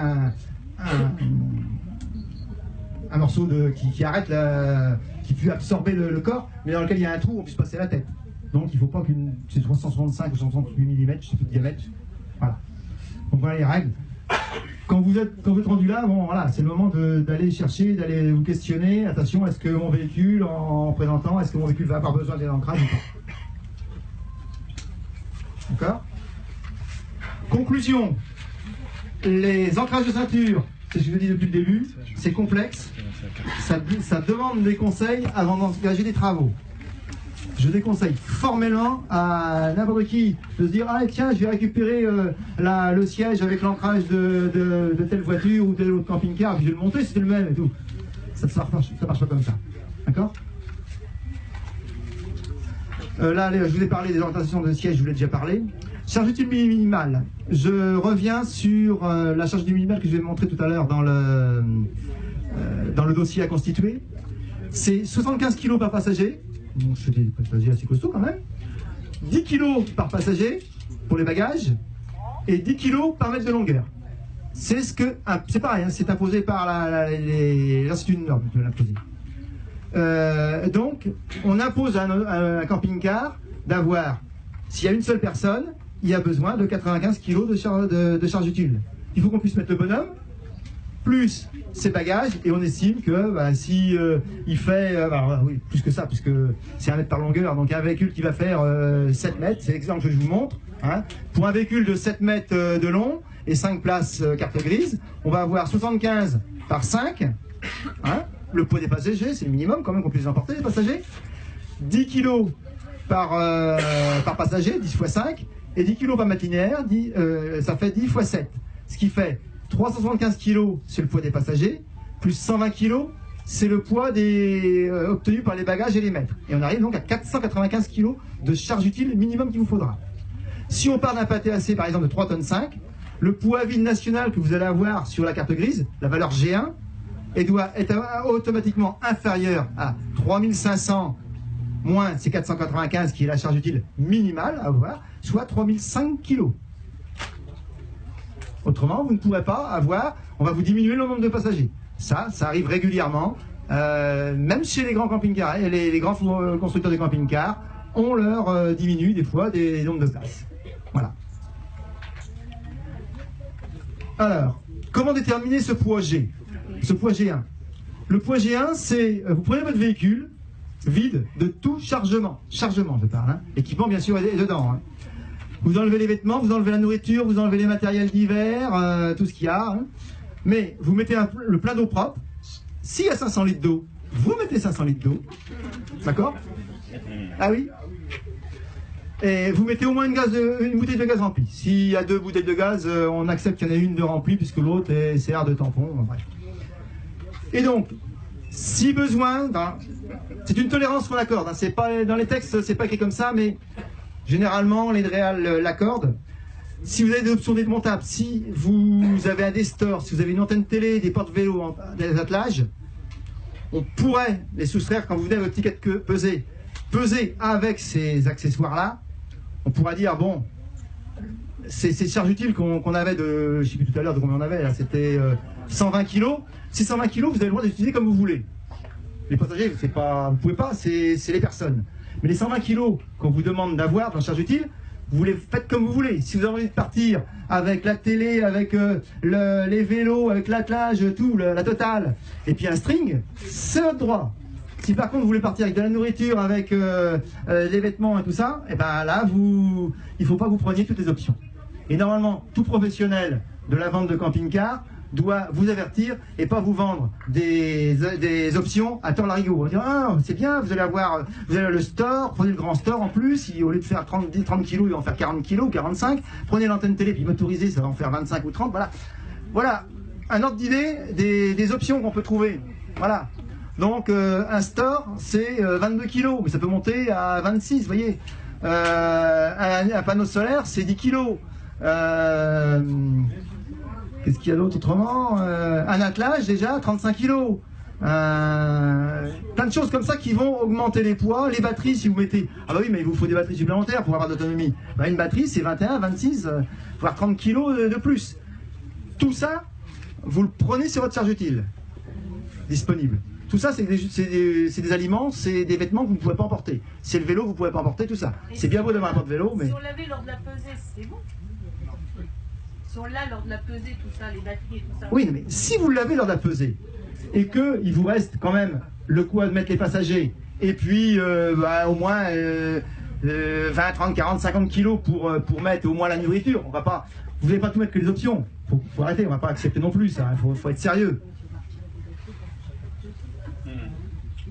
un morceau qui arrête, qui puisse absorber le corps, mais dans lequel il y a un trou où on puisse passer la tête. Donc il ne faut pas c'est 165 ou 168 mm, je sais plus de diamètre. Voilà. Donc voilà les règles. Quand vous êtes rendu là, bon voilà, c'est le moment d'aller chercher, d'aller vous questionner. Attention, est-ce que mon véhicule, en présentant, est-ce que mon véhicule va avoir besoin d'un ancrage ou pas? D'accord? Conclusion. Les ancrages de ceinture, c'est ce que je vous dis depuis le début, c'est complexe. Ça demande des conseils avant d'engager des travaux. Je déconseille formellement à n'importe qui de se dire « Ah tiens, je vais récupérer le siège avec l'ancrage de telle voiture ou tel autre camping-car, puis je vais le monter, c'est le même et tout. » Ça marche pas comme ça. D'accord ? Là, je vous ai parlé des orientations de siège, je vous l'ai déjà parlé. Charge utile minimale. Je reviens sur la charge utile minimale que je vais montrer tout à l'heure dans le dossier à constituer. C'est 75 kg par passager. Bon, je fais des passagers assez costauds quand même. 10 kg par passager pour les bagages et 10 kg par mètre de longueur. C'est pareil, hein, c'est imposé par l'Institut de normes. Donc, on impose à un camping-car d'avoir, s'il y a une seule personne, il y a besoin de 95 kg de charge utile. Il faut qu'on puisse mettre le bonhomme, plus ses bagages, et on estime que si il fait, oui, plus que ça, puisque c'est 1 mètre par longueur, donc un véhicule qui va faire 7 mètres, c'est l'exemple que je vous montre, hein, pour un véhicule de 7 mètres de long, et 5 places carte grise, on va avoir 75 par 5, hein, le poids des passagers, c'est le minimum quand même qu'on puisse emporter les passagers, 10 kg par passager, 10 x 5, et 10 kg par matinière, ça fait 10 x 7, ce qui fait 375 kg, c'est le poids des passagers, plus 120 kg, c'est le poids obtenu par les bagages et les mètres. Et on arrive donc à 495 kg de charge utile minimum qu'il vous faudra. Si on part d'un pâté AC par exemple de 3,5 tonnes, le poids vide national que vous allez avoir sur la carte grise, la valeur G1, elle doit être automatiquement inférieure à 3500 moins ces 495 qui est la charge utile minimale à avoir, soit 3005 kg. Autrement, vous ne pourrez pas avoir, on va vous diminuer le nombre de passagers. Ça arrive régulièrement, même chez les grands camping-cars, et les grands constructeurs de camping-cars, on leur diminue des fois des nombres de places. Voilà. Alors, comment déterminer ce poids G? Ce poids G1. Le poids G1, c'est, vous prenez votre véhicule vide de tout chargement je parle, hein. L'équipement bien sûr est dedans, hein. Vous enlevez les vêtements, vous enlevez la nourriture, vous enlevez les matériels d'hiver, tout ce qu'il y a, hein. Mais vous mettez le plein d'eau propre. S'il y a 500 litres d'eau, vous mettez 500 litres d'eau, d'accord? Ah oui. Et vous mettez au moins une bouteille de gaz remplie. S'il y a 2 bouteilles de gaz, on accepte qu'il y en ait une de remplie puisque l'autre sert de tampon. Bref. Et donc, si besoin, c'est une tolérance qu'on accorde. Hein, c'est pas dans les textes, c'est pas écrit comme ça, mais généralement les DREAL l'accordent. Si vous avez des options démontables, si vous avez un destor, si vous avez une antenne télé, des porte-vélos, des attelages, on pourrait les soustraire quand vous venez à votre ticket de peser avec ces accessoires-là. On pourra dire, bon, ces charges utiles qu'on avait de, je ne sais plus tout à l'heure de combien on avait, là, c'était 120 kg. Ces 120 kg, vous avez le droit d'utiliser comme vous voulez. Les passagers, c'est pas, vous ne pouvez pas, c'est les personnes. Mais les 120 kg qu'on vous demande d'avoir dans charge utile, vous les faites comme vous voulez. Si vous avez envie de partir avec la télé, avec les vélos, avec l'attelage, tout, la totale, et puis un string, c'est votre droit. Si par contre vous voulez partir avec de la nourriture, avec les vêtements et tout ça, et ben là, il ne faut pas que vous preniez toutes les options. Et normalement, tout professionnel de la vente de camping-car doit vous avertir et pas vous vendre des options à tort larigot. On va dire, ah, c'est bien, vous allez le store, prenez le grand store en plus, au lieu de faire 30 kg, il va en faire 40 kg ou 45, prenez l'antenne télé, puis motorisée, ça va en faire 25 ou 30, voilà. Voilà, un ordre d'idée des options qu'on peut trouver. Voilà. Donc, un store, c'est 22 kg, mais ça peut monter à 26, vous voyez. Un panneau solaire, c'est 10 kg. Qu'est-ce qu'il y a d'autre autrement? Un attelage déjà, 35 kg. Plein de choses comme ça qui vont augmenter les poids. Les batteries, si vous mettez... Ah bah oui, mais il vous faut des batteries supplémentaires pour avoir d'autonomie. Bah, une batterie, c'est 21, 26, voire 30 kg de plus. Tout ça, vous le prenez sur votre charge utile. Disponible. Tout ça, c'est des aliments, c'est des vêtements que vous ne pouvez pas emporter. C'est le vélo, vous ne pouvez pas emporter, tout ça. C'est bien beau d'avoir un porte-vélo, mais... Si on l'avait lors de la pesée, c'est bon. Si on l'a lors de la pesée, tout ça, les batteries et tout ça. Oui, mais si vous l'avez lors de la pesée, et qu'il vous reste quand même le coup à mettre les passagers, et puis au moins 20, 30, 40, 50 kilos pour mettre au moins la nourriture, vous n'allez pas tout mettre que les options. Faut arrêter, on ne va pas accepter non plus ça, il faut être sérieux.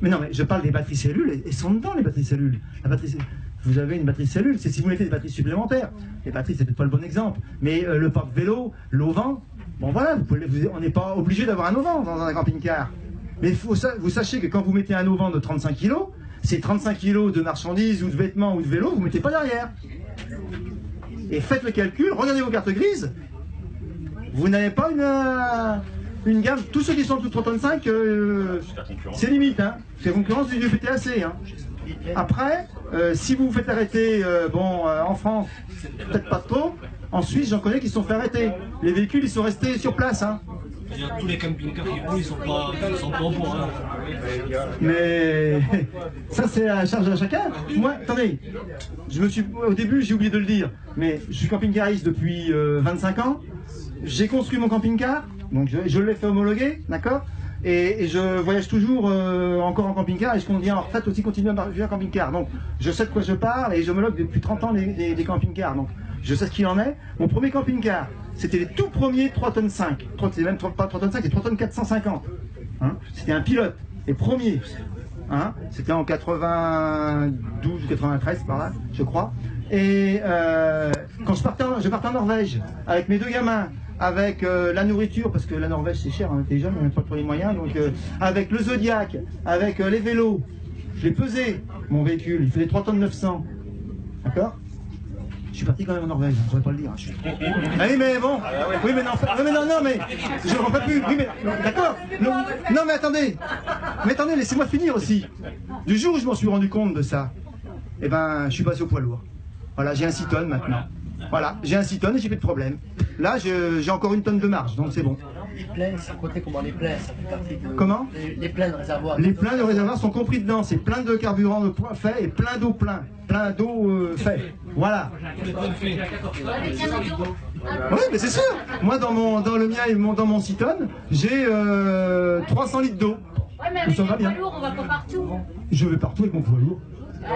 Mais non, mais je parle des batteries cellules, elles sont dedans les batteries cellules. Vous avez une batterie cellule, c'est si vous mettez des batteries supplémentaires. Les batteries, c'est peut-être pas le bon exemple, mais le porte-vélo, l'auvent, bon voilà, on n'est pas obligé d'avoir un auvent dans un camping-car. Mais vous sachez que quand vous mettez un auvent de 35 kg, c'est 35 kg de marchandises ou de vêtements ou de vélos, vous ne mettez pas derrière. Et faites le calcul, regardez vos cartes grises, vous n'avez pas une gamme, tous ceux qui sont en dessous de 3,5 tonnes, c'est limite, hein. C'est la concurrence du PTAC. Hein. Après, si vous vous faites arrêter, en France, peut-être pas trop, en Suisse, j'en connais qui se sont fait arrêter. Les véhicules, ils sont restés sur place. Hein. Tous les camping-cars qui roulent, ils sont pas au point. Hein. Mais ça, c'est à la charge de chacun. Moi, attendez, au début, j'ai oublié de le dire, mais je suis camping-cariste depuis 25 ans. J'ai construit mon camping-car, donc je l'ai fait homologuer, d'accord, et je voyage toujours encore en camping-car, et je compte bien en retraite aussi continuer à vivre en camping-car. Donc je sais de quoi je parle, et j'homologue depuis 30 ans des camping-cars. Donc je sais ce qu'il en est. Mon premier camping-car, c'était les tout premiers 3 tonnes 5. C'est même pas 3 tonnes 5, c'est 3 tonnes 450. Hein, c'était un pilote, les premiers. Hein, c'était en 92 ou 93 par là, je crois. Et quand je partais en Norvège avec mes 2 gamins, avec la nourriture, parce que la Norvège c'est cher, hein, t'es jeune, on n'a pas trop les moyens, donc avec le Zodiac, avec les vélos, je l'ai pesé, mon véhicule, il faisait 3 tonnes 900. D'accord? Je suis parti quand même en Norvège, je ne pourrais pas le dire. Je suis trop... Ah oui, mais bon, oui, mais non, mais je ne comprends plus. Oui, mais d'accord. Non, mais attendez, laissez-moi finir aussi. Du jour où je m'en suis rendu compte de ça, eh ben, je suis passé au poids lourd. Voilà, j'ai un 6 tonnes maintenant. Voilà, j'ai un 6 tonnes et j'ai plus de problème. Là, j'ai encore 1 tonne de marge, donc c'est bon. Les pleins, c'est côté comment les pleins, ça fait partie de... Comment? Les pleins de réservoir. Les pleins de réservoir sont compris dedans, c'est plein de carburant de fait et plein d'eau plein d'eau fait. Voilà. Oui, mais c'est sûr. Moi, dans le mien et dans mon 6 tonnes, j'ai 300 litres d'eau. Ouais, mais avec les poids lourds, on va pas partout. Je vais partout avec mon poids lourd.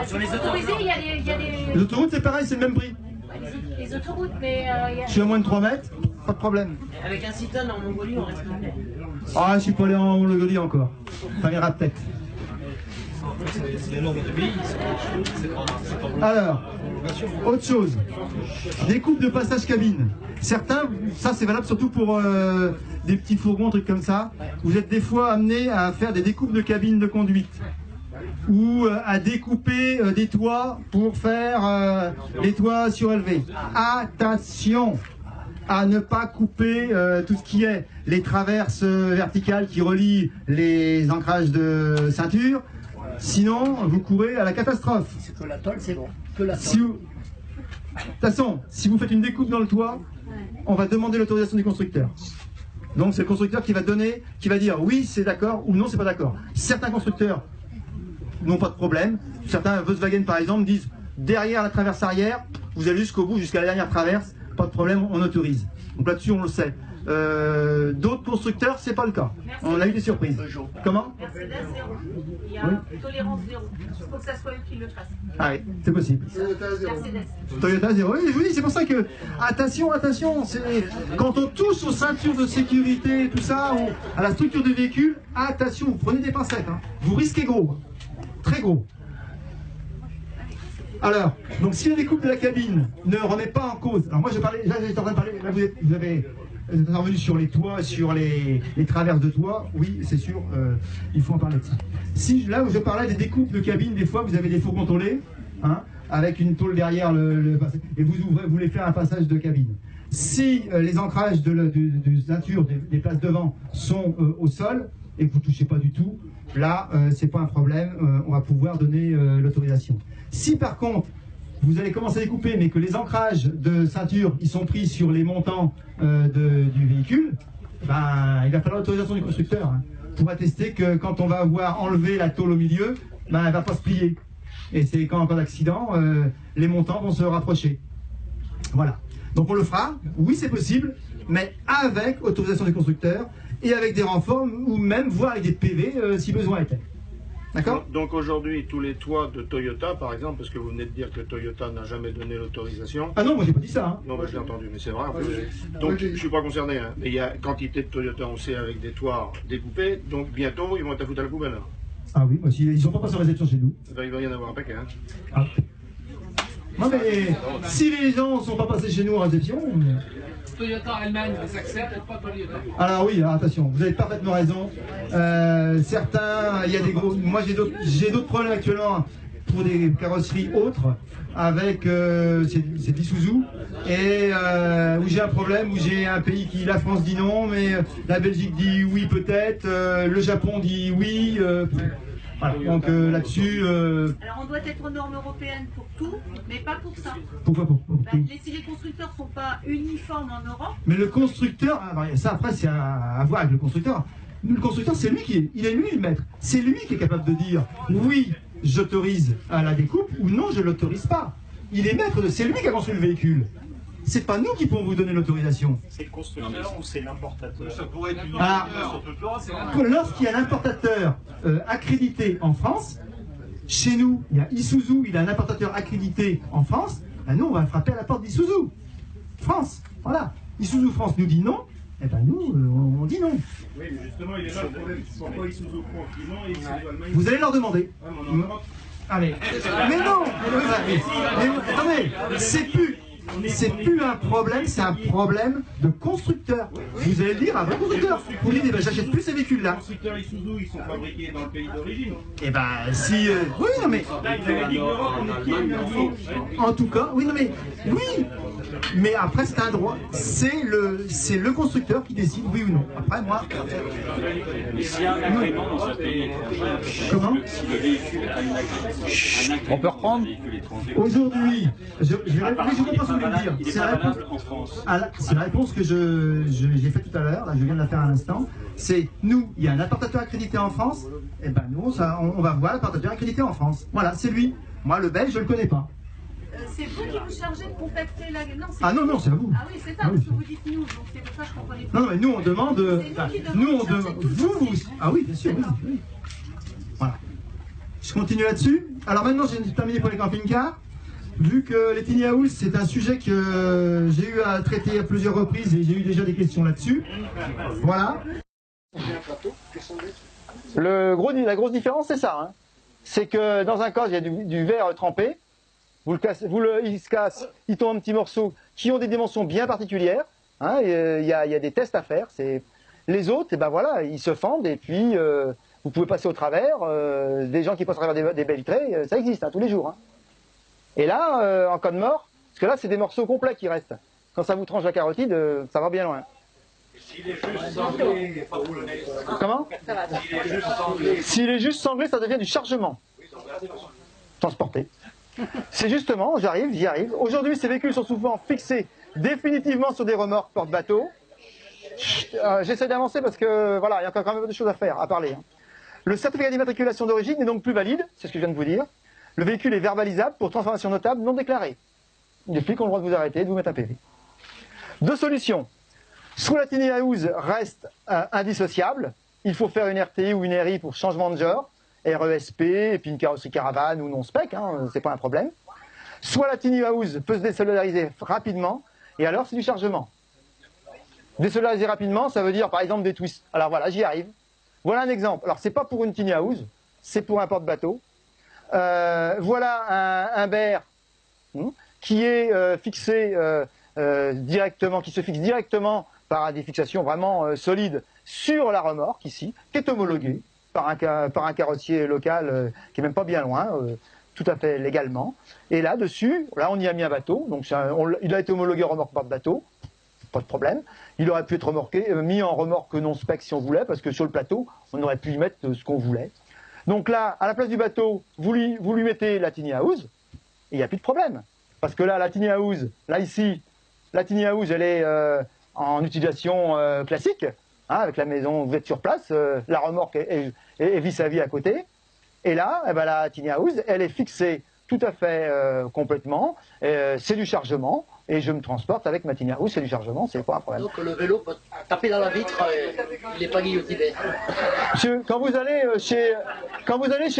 Sur les autorisés, il y a des... Les autoroutes, c'est pareil, c'est le même prix. Les autoroutes, mais... Je suis à moins de 3 mètres, pas de problème. Avec un 6 tonnes en Mongolie, on reste complet. Ah, je suis pas allé en Mongolie encore. Ça ira peut-être. Alors, autre chose. Découpe de passage cabine. Certains, ça c'est valable surtout pour des petits fourgons, trucs comme ça. Vous êtes des fois amenés à faire des découpes de cabine de conduite. Ou à découper des toits pour faire les toits surélevés. Attention à ne pas couper tout ce qui est les traverses verticales qui relient les ancrages de ceinture, sinon vous courez à la catastrophe. C'est que la tôle, c'est bon. Que la tôle. De toute façon, si vous faites une découpe dans le toit, on va demander l'autorisation du constructeur. Donc c'est le constructeur qui va dire oui c'est d'accord ou non c'est pas d'accord. Certains constructeurs n'ont pas de problème. Certains Volkswagen par exemple disent derrière la traverse arrière, vous allez jusqu'au bout, jusqu'à la dernière traverse, pas de problème, on autorise. Donc là-dessus on le sait. D'autres constructeurs, c'est pas le cas. Merci. On a eu des surprises. Comment? Mercedes 0. Il y a tolérance 0. Il faut que ça soit eux qui le fassent. Ah oui, c'est possible. Toyota 0. Oui, je vous dis, c'est pour ça que attention, quand on touche aux ceintures de sécurité, tout ça, ou à la structure du véhicule, attention, vous prenez des pincettes. Hein. Vous risquez gros. Très gros. Alors, donc si la découpe de la cabine ne remet pas en cause, alors moi je parlais, là j'étais en train de parler, là vous êtes intervenu sur les toits, sur les traverses de toits, oui c'est sûr, il faut en parler de ça. Si là où je parlais des découpes de cabine, des fois vous avez des fourgons tôlés, hein, avec une tôle derrière et vous voulez faire un passage de cabine. Si les ancrages de ceinture des places devant sont au sol, et que vous ne touchez pas du tout, là, c'est pas un problème, on va pouvoir donner l'autorisation. Si par contre, vous allez commencer à découper, mais que les ancrages de ceinture, ils sont pris sur les montants du véhicule, ben, il va falloir l'autorisation du constructeur, hein, pour attester que quand on va avoir enlevé la tôle au milieu, ben, elle ne va pas se plier. Et c'est quand en cas d'accident, les montants vont se rapprocher. Voilà. Donc on le fera, oui c'est possible, mais avec autorisation du constructeur, et avec des renforts, ou même voire avec des PV si besoin était. D'accord? Donc aujourd'hui, tous les toits de Toyota, par exemple, parce que vous venez de dire que Toyota n'a jamais donné l'autorisation. Ah non, moi j'ai pas dit ça. Hein. Non, bah, je l'ai entendu, mais c'est vrai. Donc je ne suis pas concerné, hein. Mais il y a quantité de Toyota, on sait, avec des toits découpés, donc bientôt ils vont être à foutre à la poubelle. Ah oui, moi, ils ne sont pas passés en réception chez nous. Ben, il va y en avoir un paquet. Hein. Ah. Non mais si les gens ne sont pas passés chez nous en réception... Toyota Allemagne, ça accepte, pas Toyota. Alors oui, alors attention, vous avez parfaitement raison. Certains, il y a des gros... Moi j'ai d'autres problèmes actuellement pour des carrosseries autres, avec c'est d'Isuzu, et où j'ai un problème, où j'ai un pays qui, la France dit non, mais la Belgique dit oui peut-être, le Japon dit oui... Voilà, donc là-dessus... Alors on doit être aux normes européennes pour tout, mais pas pour ça. Pourquoi pour tout? Si les constructeurs ne sont pas uniformes en Europe... Mais le constructeur, ça après c'est à voir avec le constructeur. Le constructeur c'est lui il est lui le maître. C'est lui qui est capable de dire oui, j'autorise à la découpe ou non, je ne l'autorise pas. Il est maître c'est lui qui a construit le véhicule. C'est pas nous qui pouvons vous donner l'autorisation. C'est le constructeur ou c'est l'importateur? Ça pourrait être une lorsqu'il y a l'importateur accrédité en France, chez nous, il y a Isuzu, il a un importateur accrédité en France, ben nous on va frapper à la porte d'Isuzu France, voilà. Isuzu France nous dit non, et ben nous on dit non. Oui, mais justement, il est là le problème. Pourquoi Isuzu France dit non et Isuzu Allemagne? Vous allez leur demander. Allez. Mais non, attendez, c'est plus un problème, c'est un problème de constructeur. Vous allez le dire à votre constructeur. Vous dites, eh ben, j'achète plus ces véhicules-là. Les constructeurs Isuzu, ils sont fabriqués dans le pays d'origine. Eh ben, si... oui, non mais... En tout cas, oui, non mais... Oui. Mais après, c'est un droit. C'est le constructeur qui décide, oui ou non. Après, moi... Comment? On peut reprendre? Aujourd'hui, je comprends ce que vous voulez dire. C'est la réponse que j'ai faite tout à l'heure, là je viens de la faire à l'instant. C'est nous, il y a un importateur accrédité en France, et ben nous, on va voir l'importateur accrédité en France. Voilà, c'est lui. Moi, le belge, je le connais pas. C'est vous qui vous chargez de contacter la... Non, ah non, c'est à vous. Ah oui, c'est ça, parce que vous dites nous, donc c'est pour ça que je comprenais pas. Non, mais nous, on demande... nous, on demande... Vous... Ah oui, bien sûr, oui. Voilà. Je continue là-dessus. Alors maintenant, j'ai terminé pour les camping-cars. Vu que les tiny house, c'est un sujet que j'ai eu à traiter à plusieurs reprises et j'ai eu déjà des questions là-dessus. Voilà. La grosse différence, c'est ça. Hein. C'est que dans un cas, il y a du verre trempé. Il se casse, il tombe en petits morceaux qui ont des dimensions bien particulières. Hein, il y a des tests à faire. Les autres, et ben voilà, ils se fendent et puis vous pouvez passer au travers. Des gens qui passent au travers des baies vitrées, ça existe hein, tous les jours. Hein. Et là, en cas de mort, parce que là, c'est des morceaux complets qui restent. Quand ça vous tranche la carotide, ça va bien loin. S'il est juste sanglé, comment? S'il est juste sanglé, ça devient du chargement. Transporté. C'est justement, j'y arrive. Aujourd'hui, ces véhicules sont souvent fixés définitivement sur des remorques porte-bateaux. J'essaie d'avancer parce que, voilà, il y a encore quand même des choses à faire, à parler. Hein. Le certificat d'immatriculation d'origine n'est donc plus valide, c'est ce que je viens de vous dire. Le véhicule est verbalisable pour transformation notable non déclarée. Les flics ont le droit de vous arrêter et de vous mettre un PV. Deux solutions. Soit la tiny house reste indissociable, il faut faire une RTI ou une RI pour changement de genre, RESP, et puis une carrosserie caravane ou non-spec, hein, c'est pas un problème. Soit la tiny house peut se désolidariser rapidement, et alors c'est du chargement. Désolidariser rapidement, ça veut dire par exemple des twists. Alors voilà, j'y arrive. Voilà un exemple. Alors c'est pas pour une tiny house, c'est pour un porte-bateau. Voilà un berre qui est fixé directement, qui se fixe directement par des fixations vraiment solides sur la remorque ici, qui est homologué par un carrossier local qui est même pas bien loin, tout à fait légalement. Et là-dessus, là on y a mis un bateau, donc il a été homologué remorque porte-bateau, pas de problème. Il aurait pu être mis en remorque non-spec si on voulait, parce que sur le plateau, on aurait pu y mettre ce qu'on voulait. Donc là, à la place du bateau, vous lui mettez la tiny house, et il n'y a plus de problème. Parce que là, la tiny house, là ici, la tiny house, elle est en utilisation classique, hein, avec la maison, vous êtes sur place, la remorque est vis-à-vis à côté. Et là, eh ben, la tiny house, elle est fixée tout à fait complètement, c'est du chargement, et je me transporte avec ma tiny house, c'est du chargement, c'est pas un problème. Donc le vélo peut taper dans la vitre, il n'est pas guillotiné. Monsieur, quand vous allez chez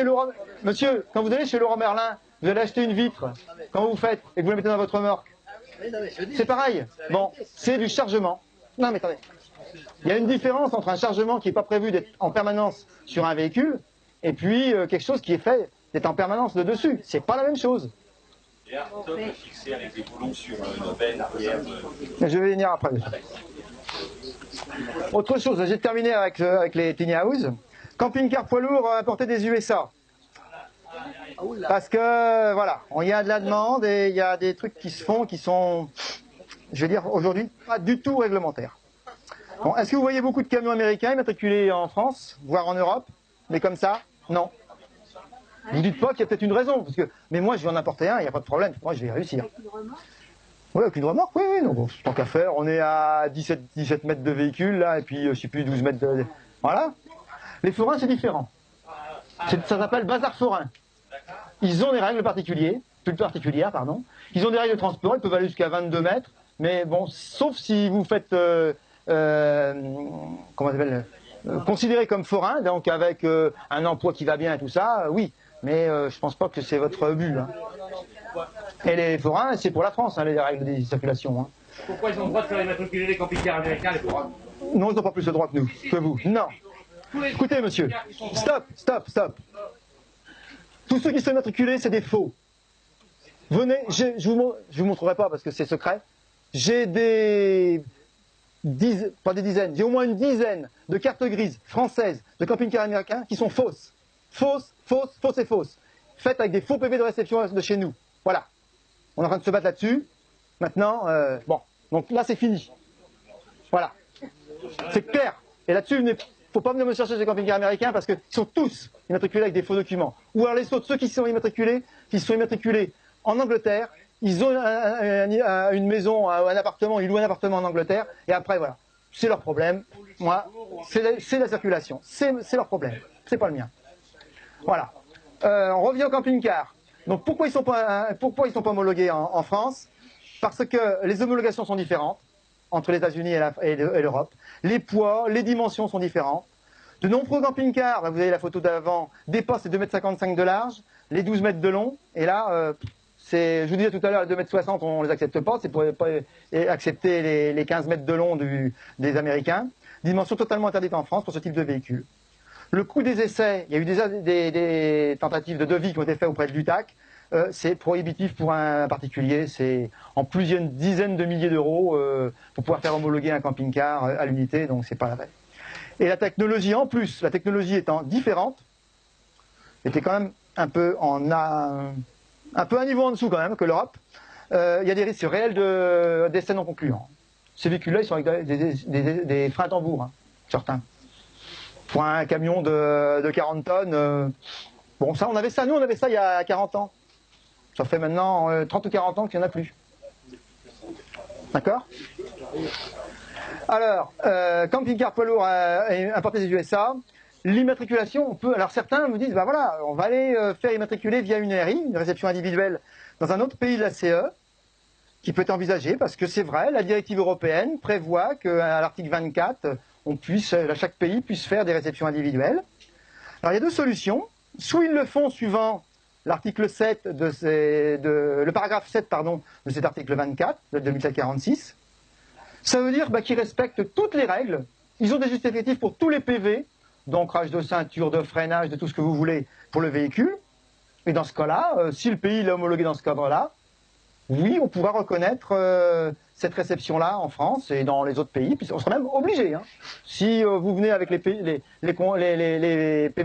Laurent, monsieur, quand vous allez chez Laurent Merlin, vous allez acheter une vitre, quand vous faites et que vous la mettez dans votre remorque, c'est pareil. Bon, c'est du chargement. Non mais attendez, il y a une différence entre un chargement qui n'est pas prévu d'être en permanence sur un véhicule et puis quelque chose qui est fait d'être en permanence de dessus. C'est pas la même chose. Fixé avec des boulons sur une benne arrière. Je vais venir après. Autre chose, j'ai terminé avec les tiny house. Camping-car poids lourd importé des USA. Parce que, voilà, il y a de la demande et il y a des trucs qui se font qui sont, je vais dire, aujourd'hui, pas du tout réglementaires. Bon, est-ce que vous voyez beaucoup de camions américains immatriculés en France, voire en Europe, mais comme ça? Non. Vous dites pas qu'il y a peut-être une raison, parce que, mais moi je vais en importer un, il n'y a pas de problème, moi je vais réussir. Oui, avec une remorque, oui, non, bon, tant qu'à faire, on est à 17 mètres de véhicule, là, et puis, je sais plus, 12 mètres de... Voilà. Les forains, c'est différent. Ça s'appelle bazar forain. Ils ont des règles particulières, pardon. Ils ont des règles de transport, ils peuvent aller jusqu'à 22 mètres, mais bon, sauf si vous faites, comment ça s'appelle, considéré comme forain, donc avec un emploi qui va bien et tout ça, oui. Mais je pense pas que c'est votre but. Hein. Pourquoi? Et les forains, c'est pour la France, hein, les règles de circulation. Hein. Pourquoi ils ont le droit de faire immatriculer les camping-cars américains, les forains? Non, ils n'ont pas plus de droit que nous, que vous. Non. Écoutez, monsieur, stop, stop, stop. Tous ceux qui sont immatriculés, c'est des faux. Venez, je vous montrerai pas parce que c'est secret. J'ai pas des dizaines, j'ai au moins une dizaine de cartes grises françaises de camping-cars américains qui sont fausses. Fausses, fausses, fausses et fausses. Faites avec des faux PV de réception de chez nous. Voilà. On est en train de se battre là-dessus. Maintenant, bon. Donc là, c'est fini. Voilà. C'est clair. Et là-dessus, il ne faut pas venir me chercher ces camping-cars américains parce qu'ils sont tous immatriculés avec des faux documents. Ou alors les autres, ceux qui sont immatriculés en Angleterre, ils ont une maison, un appartement, ils louent un appartement en Angleterre, et après, voilà. C'est leur problème. Moi, c'est la circulation. C'est leur problème. C'est pas le mien. Voilà. On revient au camping-car. Donc pourquoi ils sont pas homologués en France? Parce que les homologations sont différentes entre les États-Unis et l'Europe. Les poids, les dimensions sont différentes. De nombreux camping-cars, vous avez la photo d'avant, dépassent les 2,55 m de large, les 12 mètres de long. Et là, je vous disais tout à l'heure, les 2,60 m, on ne les accepte pas. C'est pour pas accepter les 15 mètres de long des Américains. Dimension totalement interdite en France pour ce type de véhicule. Le coût des essais, il y a eu déjà des tentatives de devis qui ont été faites auprès de l'UTAC. C'est prohibitif pour un particulier, c'est en plusieurs dizaines de milliers d'euros pour pouvoir faire homologuer un camping-car à l'unité, donc c'est pas la peine. Et la technologie en plus, la technologie étant différente, était quand même un peu un niveau en dessous quand même que l'Europe, il y a des risques réels d'essais non concluants. Ces véhicules-là, ils sont avec des freins à tambour, hein, certains. Pour un camion de 40 tonnes, bon ça, nous on avait ça il y a 40 ans. Ça fait maintenant 30 ou 40 ans qu'il n'y en a plus. D'accord? Alors, camping-car poids lourd importé des USA, l'immatriculation, on peut... Alors certains me disent, bah voilà, on va aller faire immatriculer via une RI, une réception individuelle, dans un autre pays de la CE, qui peut être envisagé, parce que c'est vrai, la directive européenne prévoit qu'à l'article 24, chaque pays puisse faire des réceptions individuelles. Alors il y a deux solutions. Soit ils le font suivant l'article 7 le paragraphe 7 de cet article 24 de 2046. Ça veut dire qu'ils respectent toutes les règles. Ils ont des justificatifs pour tous les PV, d'ancrage de ceinture, de freinage, de tout ce que vous voulez pour le véhicule. Et dans ce cas-là, si le pays l'a homologué dans ce cadre-là, oui, on pourra reconnaître cette réception-là en France et dans les autres pays, puis on sera même obligé. Hein. Si vous venez avec les PV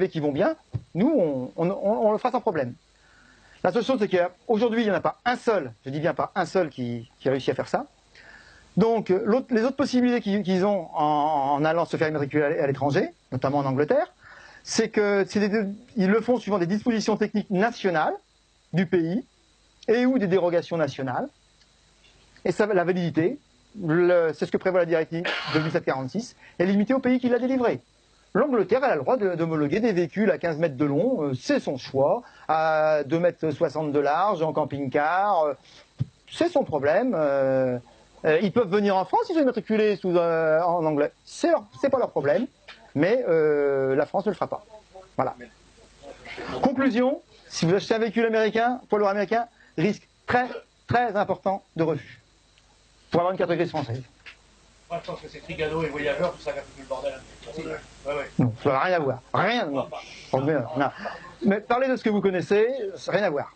qui vont bien, nous, on le fera sans problème. La seule chose, c'est qu'aujourd'hui, il n'y en a pas un seul, je dis bien pas un seul qui a réussi à faire ça. Donc, les autres possibilités qu'ils ont en allant se faire immatriculer à l'étranger, notamment en Angleterre, c'est qu'ils le font suivant des dispositions techniques nationales du pays, et ou des dérogations nationales. Et ça, la validité, c'est ce que prévoit la directive de 1746, est limitée au pays qui l'a délivré. L'Angleterre, elle a le droit d'homologuer des véhicules à 15 mètres de long, c'est son choix, à 2,60 m de large, en camping-car, c'est son problème. Ils peuvent venir en France, ils sont immatriculés en anglais, c'est pas leur problème, mais la France ne le fera pas. Voilà. Conclusion, si vous achetez un véhicule américain, poids lourd américain, risque très très important de refus pour avoir une carte grise française. Moi, je pense que c'est Trigano et Voyageurs, tout ça qui a foutu le bordel. Non, ça n'a rien à voir. Rien à voir. Non. Mais parlez de ce que vous connaissez, ça n'a rien à voir.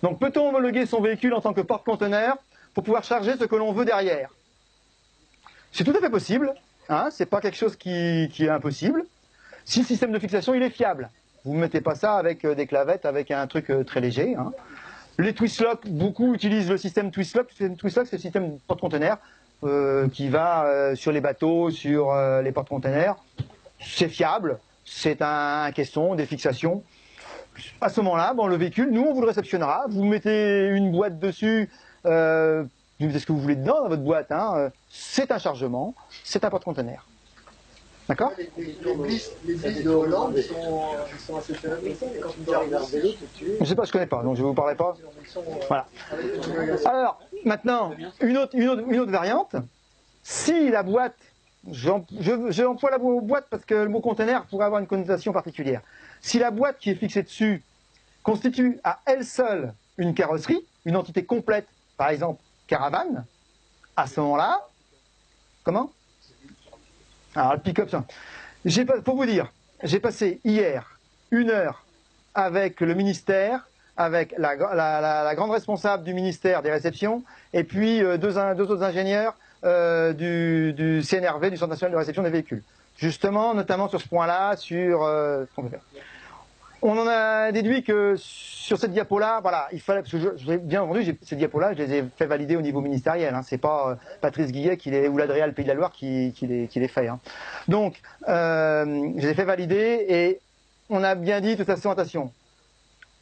Donc, peut-on homologuer son véhicule en tant que porte-conteneur pour pouvoir charger ce que l'on veut derrière? C'est tout à fait possible. Hein, c'est pas quelque chose qui est impossible. Si le système de fixation il est fiable. Vous ne mettez pas ça avec des clavettes, avec un truc très léger. Hein. Les twist-lock, beaucoup utilisent le système twist-lock. Le twist-lock, c'est le système de porte-conteneur qui va sur les bateaux, sur les porte-conteneurs. C'est fiable, c'est un caisson, des fixations. À ce moment-là, le véhicule, nous, on vous le réceptionnera. Vous mettez une boîte dessus, vous mettez ce que vous voulez dedans dans votre boîte. Hein. C'est un chargement, c'est un porte-conteneur. D'accord? Les blis de Hollande sont assez célèbres. Quand tu arrives à vélo, je ne sais pas, je ne connais pas, donc je ne vous parlerai pas. Voilà. Alors, maintenant, une autre variante. Si la boîte, j'emploie la boîte parce que le mot conteneur pourrait avoir une connotation particulière. Si la boîte qui est fixée dessus constitue à elle seule une carrosserie, une entité complète, par exemple caravane, à ce moment-là, comment? Alors le pick-up, pour vous dire, j'ai passé hier 1 heure avec le ministère, avec la grande responsable du ministère des réceptions, et puis deux autres ingénieurs du CNRV, du Centre national de réception des véhicules. Justement, notamment sur ce point-là, sur ce qu'on peut faire. On en a déduit que sur cette diapo-là, voilà, il fallait, parce que bien entendu, ces diapos-là, je les ai fait valider au niveau ministériel. Hein, c'est pas Patrice Guillet ou l'Adréal Pays de la Loire qui les fait. Hein. Donc, je les ai fait valider et on a bien dit de toute façon, attention.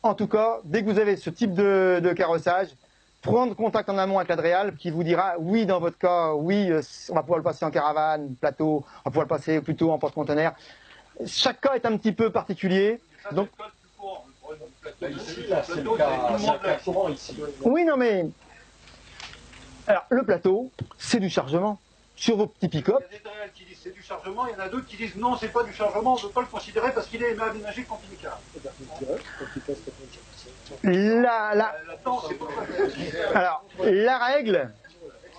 En tout cas, dès que vous avez ce type de carrossage, prendre contact en amont avec l'Adréal qui vous dira oui, dans votre cas, oui, on va pouvoir le passer en caravane, plateau, on va pouvoir le passer plutôt en porte-conteneur. Chaque cas est un petit peu particulier. Donc, ici, là, c'est le cas courant ici. Oui, non mais... Alors, le plateau, c'est du chargement. Sur vos petits pick-up... Il y a des réels qui disent c'est du chargement, il y en a d'autres qui disent non, c'est pas du chargement, on ne veut pas le considérer parce qu'il est aménagé camping-car. Alors, la règle,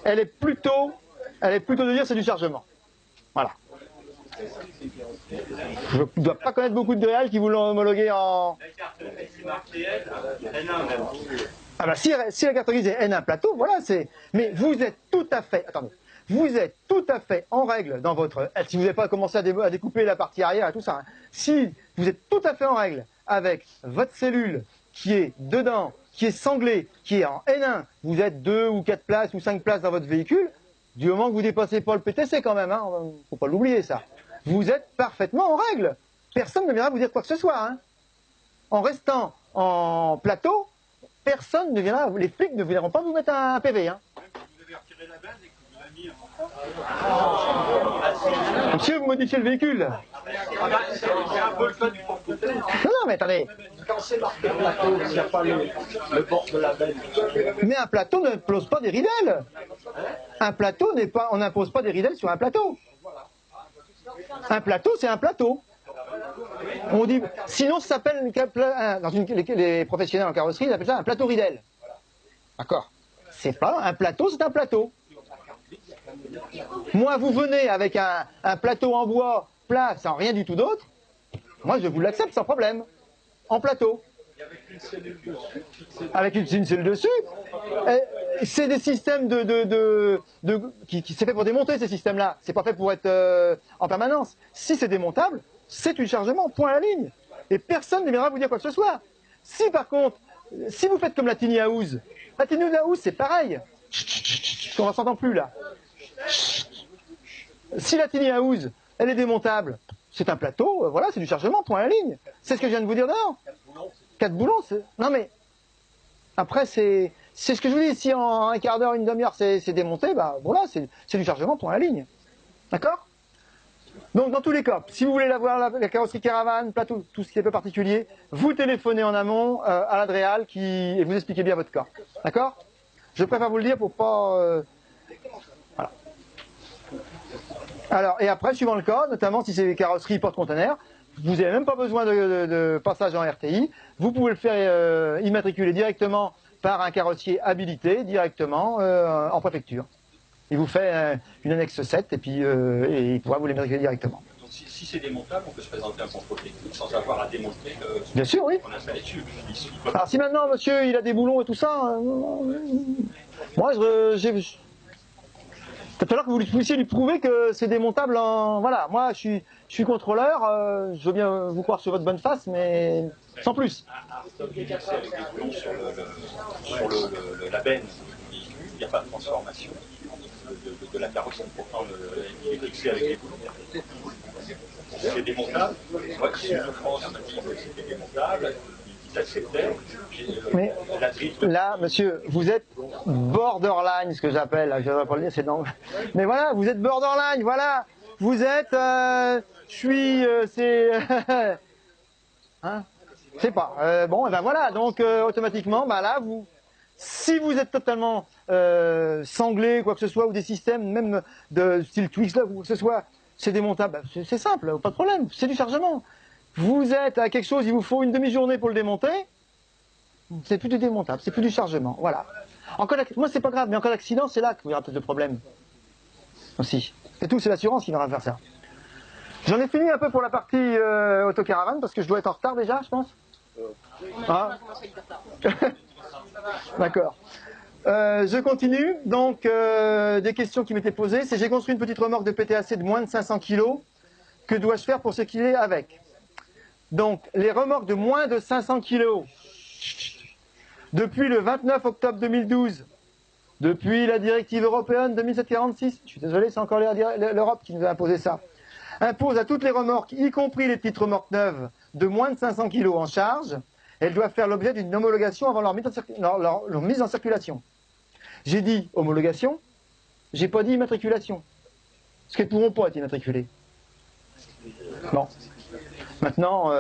elle est plutôt de dire c'est du chargement. Voilà. Je ne dois pas connaître beaucoup de réels qui vous l'ont homologué en... Ah bah si la carte grise est N1 plateau, voilà, c'est... Mais vous êtes tout à fait... Attendez. Vous êtes tout à fait en règle dans votre... Si vous n'avez pas commencé à découper la partie arrière et tout ça, hein. Si vous êtes tout à fait en règle avec votre cellule qui est dedans, qui est sanglée, qui est en N1, vous êtes 2 ou 4 places ou 5 places dans votre véhicule, du moment que vous ne dépassez pas le PTC quand même, hein, faut pas l'oublier ça. Vous êtes parfaitement en règle. Personne ne viendra vous dire quoi que ce soit. Hein. En restant en plateau, personne ne viendra, les flics ne viendront pas vous mettre un PV. Hein. Vous avez retiré la benne et que vous l'avez mis en... Monsieur, vous modifiez le véhicule. C'est un peu le cas du porte-conteneur. Non, mais attendez. Quand c'est marqué plateau, il n'y a pas le bord de la benne. Mais un plateau ne pose pas des ridelles. Un plateau n'est pas, on n'impose pas des ridelles sur un plateau. Un plateau, c'est un plateau. On dit, sinon, ça s'appelle, les professionnels en carrosserie, ils appellent ça un plateau ridelle. D'accord. C'est pas un plateau, c'est un plateau. Moi, vous venez avec un plateau en bois plat, sans rien du tout d'autre. Moi, je vous l'accepte sans problème. En plateau. Avec une cellule dessus. C'est des systèmes qui c'est fait pour démonter ces systèmes-là. C'est pas fait pour être en permanence. Si c'est démontable, c'est du chargement, point à la ligne. Et personne ne viendra vous dire quoi que ce soit. Si par contre, si vous faites comme la tiny house c'est pareil. On ne s'entend plus là. Si la tiny house, elle est démontable, c'est un plateau, voilà, c'est du chargement, point à la ligne. C'est ce que je viens de vous dire dehors. 4 boulons, non mais, après c'est ce que je vous dis, si en un quart d'heure, une demi-heure c'est démonté, bah voilà, c'est du chargement, point à la ligne. D'accord? Donc dans tous les cas, si vous voulez avoir la carrosserie caravane, plateau, tout ce qui est un peu particulier, vous téléphonez en amont à l'Adréal et vous expliquez bien votre cas. D'accord? Je préfère vous le dire pour pas... Voilà. Alors, et après, suivant le cas, notamment si c'est des carrosseries porte-conteneurs, vous n'avez même pas besoin de passage en RTI. Vous pouvez le faire immatriculer directement par un carrossier habilité, directement en préfecture. Il vous fait une annexe 7 et puis il pourra vous l'immatriculer directement. Donc si c'est démontable, on peut se présenter un contrôle technique sans avoir à démontrer bien sûr, oui. qu'on a fait dessus. Alors si maintenant, monsieur, il a des boulons et tout ça, moi, j'ai... Il va falloir que vous puissiez lui prouver que c'est démontable en... Voilà, moi je suis contrôleur, je veux bien vous croire sur votre bonne face, mais sans plus. Avec des boulons sur la benne du véhicule, il n'y a pas de transformation de la carrosserie. Pourtant, il est fixé avec des boulons. C'est démontable. Moi qui suis en France, on m'a dit que c'était démontable. Ils acceptaient. Mais là, monsieur, vous êtes borderline, ce que j'appelle, je ne vais pas le dire, c'est non. Mais voilà, vous êtes borderline, voilà. Vous êtes, c'est, hein, c'est pas. Bon, et ben voilà, donc automatiquement, bah là, si vous êtes totalement sanglé, quoi que ce soit, ou des systèmes, même de style Twix là, ou quoi que ce soit, c'est démontable, c'est simple, pas de problème, c'est du chargement. Vous êtes à quelque chose, il vous faut une demi-journée pour le démonter, C'est plus du démontable, c'est plus du chargement. Voilà. Moi, c'est pas grave, mais en cas d'accident, c'est là qu'il y aura plus de problèmes. Aussi. C'est tout, c'est l'assurance qui va faire ça. J'en ai fini un peu pour la partie autocaravane, parce que je dois être en retard déjà, je pense. Ah. D'accord. Je continue. Donc, des questions qui m'étaient posées. C'est j'ai construit une petite remorque de PTAC de moins de 500 kg. Que dois-je faire pour circuler avec? Donc, les remorques de moins de 500 kg, depuis le 29 octobre 2012, depuis la directive européenne 2746, je suis désolé, c'est encore l'Europe qui nous a imposé ça, impose à toutes les remorques, y compris les petites remorques neuves, de moins de 500 kg en charge, elles doivent faire l'objet d'une homologation avant leur mise en circulation. J'ai dit homologation, j'ai pas dit immatriculation. Parce qu'elles ne pourront pas être immatriculées. Bon. Maintenant,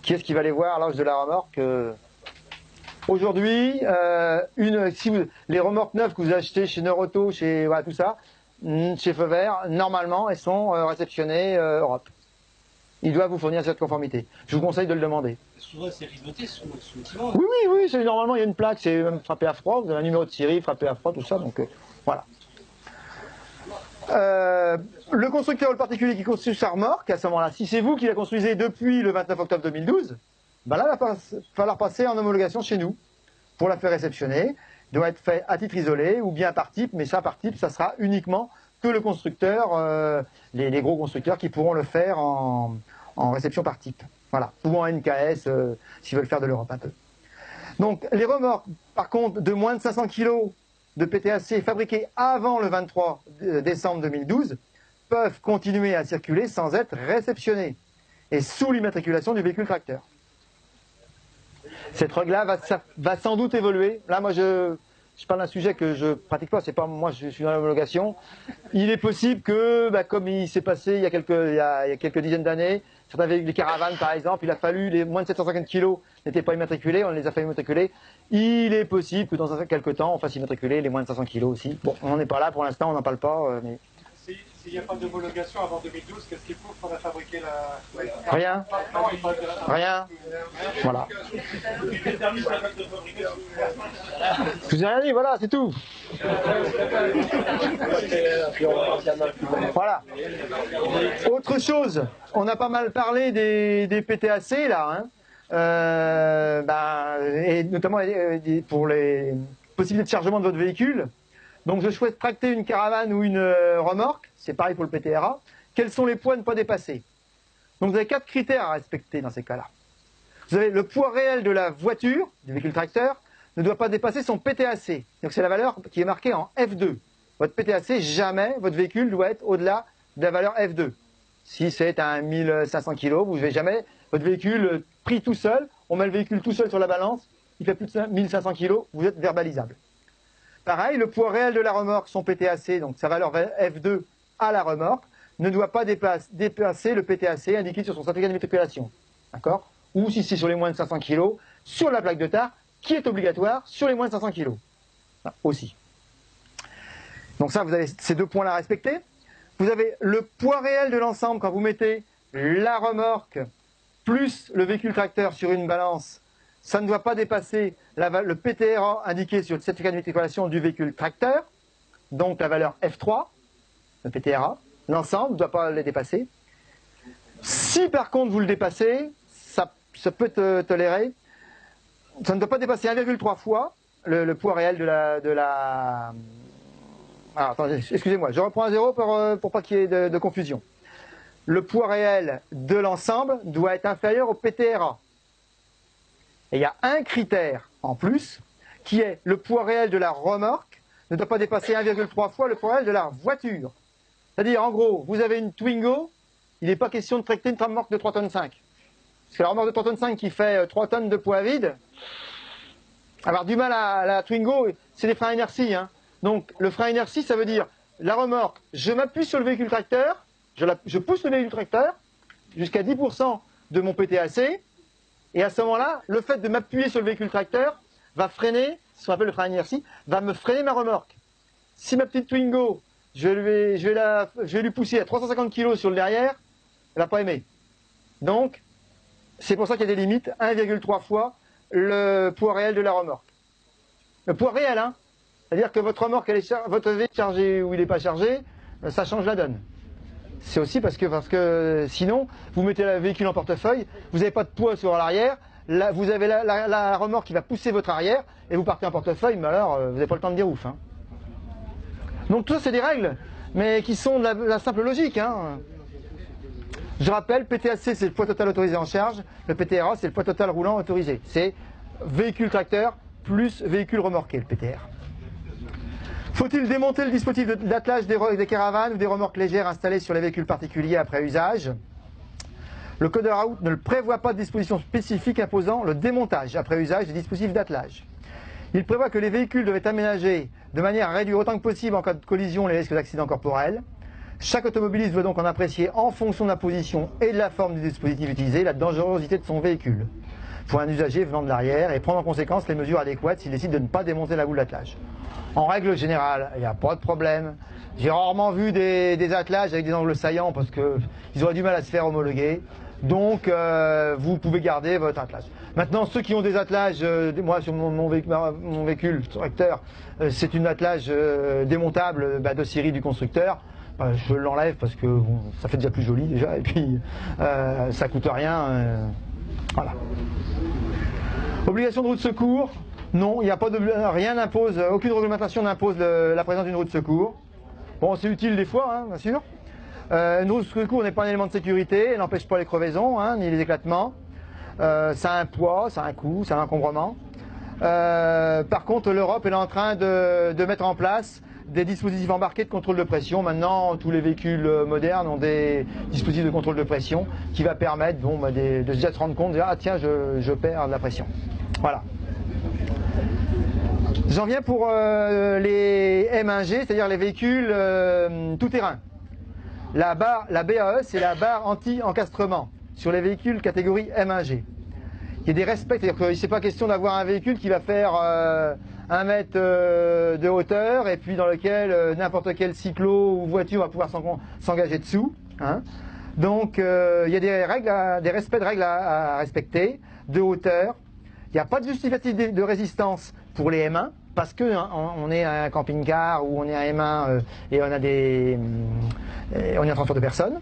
qui est-ce qui va aller voir l'âge de la remorque? Aujourd'hui, les remorques neuves que vous achetez chez Neuroto, chez voilà, tout ça, chez Feu Vert, normalement, elles sont réceptionnées Europe. Ils doivent vous fournir cette conformité. Je vous conseille de le demander. Souvent, c'est riveté sous le timon. Oui, normalement, il y a une plaque, c'est même frappé à froid, vous avez un numéro de série, frappé à froid, tout ça, donc voilà. Le constructeur ou le particulier qui construit sa remorque, à ce moment-là, si c'est vous qui la construisez depuis le 29 octobre 2012, ben là, il va falloir passer en homologation chez nous pour la faire réceptionner. Il doit être fait à titre isolé ou bien par type, mais ça, par type, ça sera uniquement que le constructeur, les gros constructeurs qui pourront le faire en réception par type. Voilà. Ou en NKS, s'ils veulent faire de l'Europe un peu. Donc, les remorques, par contre, de moins de 500 kg de PTAC fabriquées avant le 23 décembre 2012 peuvent continuer à circuler sans être réceptionnées et sous l'immatriculation du véhicule tracteur. Cette règle-là va sans doute évoluer. Là, moi, je parle d'un sujet que je pratique pas. C'est pas moi, je suis dans l'homologation. Il est possible que, comme il s'est passé il y a quelques dizaines d'années, certains véhicules, les caravanes par exemple, il a fallu les moins de 750 kg n'étaient pas immatriculés, on les a fait immatriculer. Il est possible que dans quelques temps, on fasse immatriculer les moins de 500 kg aussi. Bon, on n'en est pas là pour l'instant, on n'en parle pas. Mais... S'il n'y a pas d'homologation avant 2012, qu'est-ce qu'il faut pour la fabriquer la... Rien. Rien. Voilà. Je vous ai rien dit, voilà, c'est tout. Voilà. Autre chose, on a pas mal parlé des PTAC là, et notamment pour les possibilités de chargement de votre véhicule. Donc je souhaite tracter une caravane ou une remorque, c'est pareil pour le PTRA. Quels sont les poids à ne pas dépasser? Donc vous avez 4 critères à respecter dans ces cas-là. Vous avez le poids réel de la voiture, du véhicule tracteur, ne doit pas dépasser son PTAC. Donc c'est la valeur qui est marquée en F2. Votre PTAC, jamais votre véhicule doit être au-delà de la valeur F2. Si c'est un 1500 kg, vous ne devez jamais, votre véhicule pris tout seul, on met le véhicule tout seul sur la balance, il fait plus de 1500 kg, vous êtes verbalisable. Pareil, le poids réel de la remorque, son PTAC, donc sa valeur F2 à la remorque, ne doit pas dépasser le PTAC indiqué sur son certificat d'immatriculation. D'accord? Ou si c'est sur les moins de 500 kg, sur la plaque de tare, qui est obligatoire sur les moins de 500 kg. Aussi. Donc ça, vous avez ces deux points-là à respecter. Vous avez le poids réel de l'ensemble quand vous mettez la remorque plus le véhicule tracteur sur une balance. Ça ne doit pas dépasser le PTRA indiqué sur le certificat d'immatriculation du véhicule tracteur, donc la valeur F3, le PTRA. L'ensemble ne doit pas les dépasser. Si par contre vous le dépassez, ça peut être toléré. Ça ne doit pas dépasser 1,3 fois le poids réel de la... Alors, attendez, excusez-moi, je reprends à zéro pour pas qu'il y ait de confusion. Le poids réel de l'ensemble doit être inférieur au PTRA. Et il y a un critère en plus, qui est le poids réel de la remorque ne doit pas dépasser 1,3 fois le poids réel de la voiture. C'est-à-dire, en gros, vous avez une Twingo, il n'est pas question de tracter une remorque de 3,5 tonnes. Parce que la remorque de 3,5 tonnes qui fait 3 tonnes de poids vide, avoir du mal à la Twingo, c'est des freins à inertie. Hein. Donc, le frein à inertie, ça veut dire, la remorque, je m'appuie sur le véhicule tracteur, je pousse le véhicule tracteur jusqu'à 10% de mon PTAC, et à ce moment-là, le fait de m'appuyer sur le véhicule tracteur va freiner, ce qu'on appelle le frein à inertie, va me freiner ma remorque. Si ma petite Twingo, je vais lui pousser à 350 kg sur le derrière, elle va pas aimer. Donc, c'est pour ça qu'il y a des limites, 1,3 fois le poids réel de la remorque. Le poids réel, hein. C'est-à-dire que votre remorque, votre véhicule est chargé ou il n'est pas chargé, ça change la donne. C'est aussi parce que sinon, vous mettez le véhicule en portefeuille, vous n'avez pas de poids sur l'arrière, vous avez la remorque qui va pousser votre arrière, et vous partez en portefeuille, mais alors, vous n'avez pas le temps de dire ouf. Hein. Donc tout ça, c'est des règles, mais qui sont de la simple logique. Hein. Je rappelle, PTAC, c'est le poids total autorisé en charge, le PTRA, c'est le poids total roulant autorisé. C'est véhicule tracteur plus véhicule remorqué, le PTR. Faut-il démonter le dispositif d'attelage des caravanes ou des remorques légères installées sur les véhicules particuliers après usage? Le code de la route ne prévoit pas de disposition spécifique imposant le démontage après usage des dispositifs d'attelage. Il prévoit que les véhicules doivent être aménagés de manière à réduire autant que possible en cas de collision les risques d'accident corporel. Chaque automobiliste doit donc en apprécier en fonction de la position et de la forme du dispositif utilisé la dangerosité de son véhicule pour un usager venant de l'arrière et prendre en conséquence les mesures adéquates s'il décide de ne pas démonter la boule d'attelage. En règle générale, il n'y a pas de problème. J'ai rarement vu des attelages avec des angles saillants parce qu'ils auraient du mal à se faire homologuer. Donc, vous pouvez garder votre attelage. Maintenant, ceux qui ont des attelages, moi sur mon véhicule tracteur, c'est une attelage démontable de série du constructeur. Je l'enlève parce que bon, ça fait déjà plus joli déjà et puis ça coûte rien. Voilà. Obligation de roue de secours. Non, il n'y a pas de rien n'impose, aucune réglementation n'impose la présence d'une roue de secours. Bon, c'est utile des fois, hein, bien sûr. Une roue de secours n'est pas un élément de sécurité, elle n'empêche pas les crevaisons, hein, ni les éclatements. Ça a un poids, ça a un coût, ça a un encombrement. Par contre, l'Europe est en train de mettre en place des dispositifs embarqués de contrôle de pression. Maintenant, tous les véhicules modernes ont des dispositifs de contrôle de pression qui va permettre de déjà se rendre compte, de dire, ah tiens, je perds de la pression. Voilà. J'en viens pour les M1G, c'est-à-dire les véhicules tout-terrain. La BAE, c'est la barre anti-encastrement sur les véhicules catégorie M1G. Il y a des respects, c'est-à-dire qu'il n'est pas question d'avoir un véhicule qui va faire 1 mètre de hauteur et puis dans lequel n'importe quel cyclo ou voiture va pouvoir s'engager dessous. Hein. Donc il y a des respects de règles à respecter, de hauteur. Il n'y a pas de justificatif de résistance pour les M1 parce qu'on est un camping-car ou on est un M1 et on est un transport de personnes.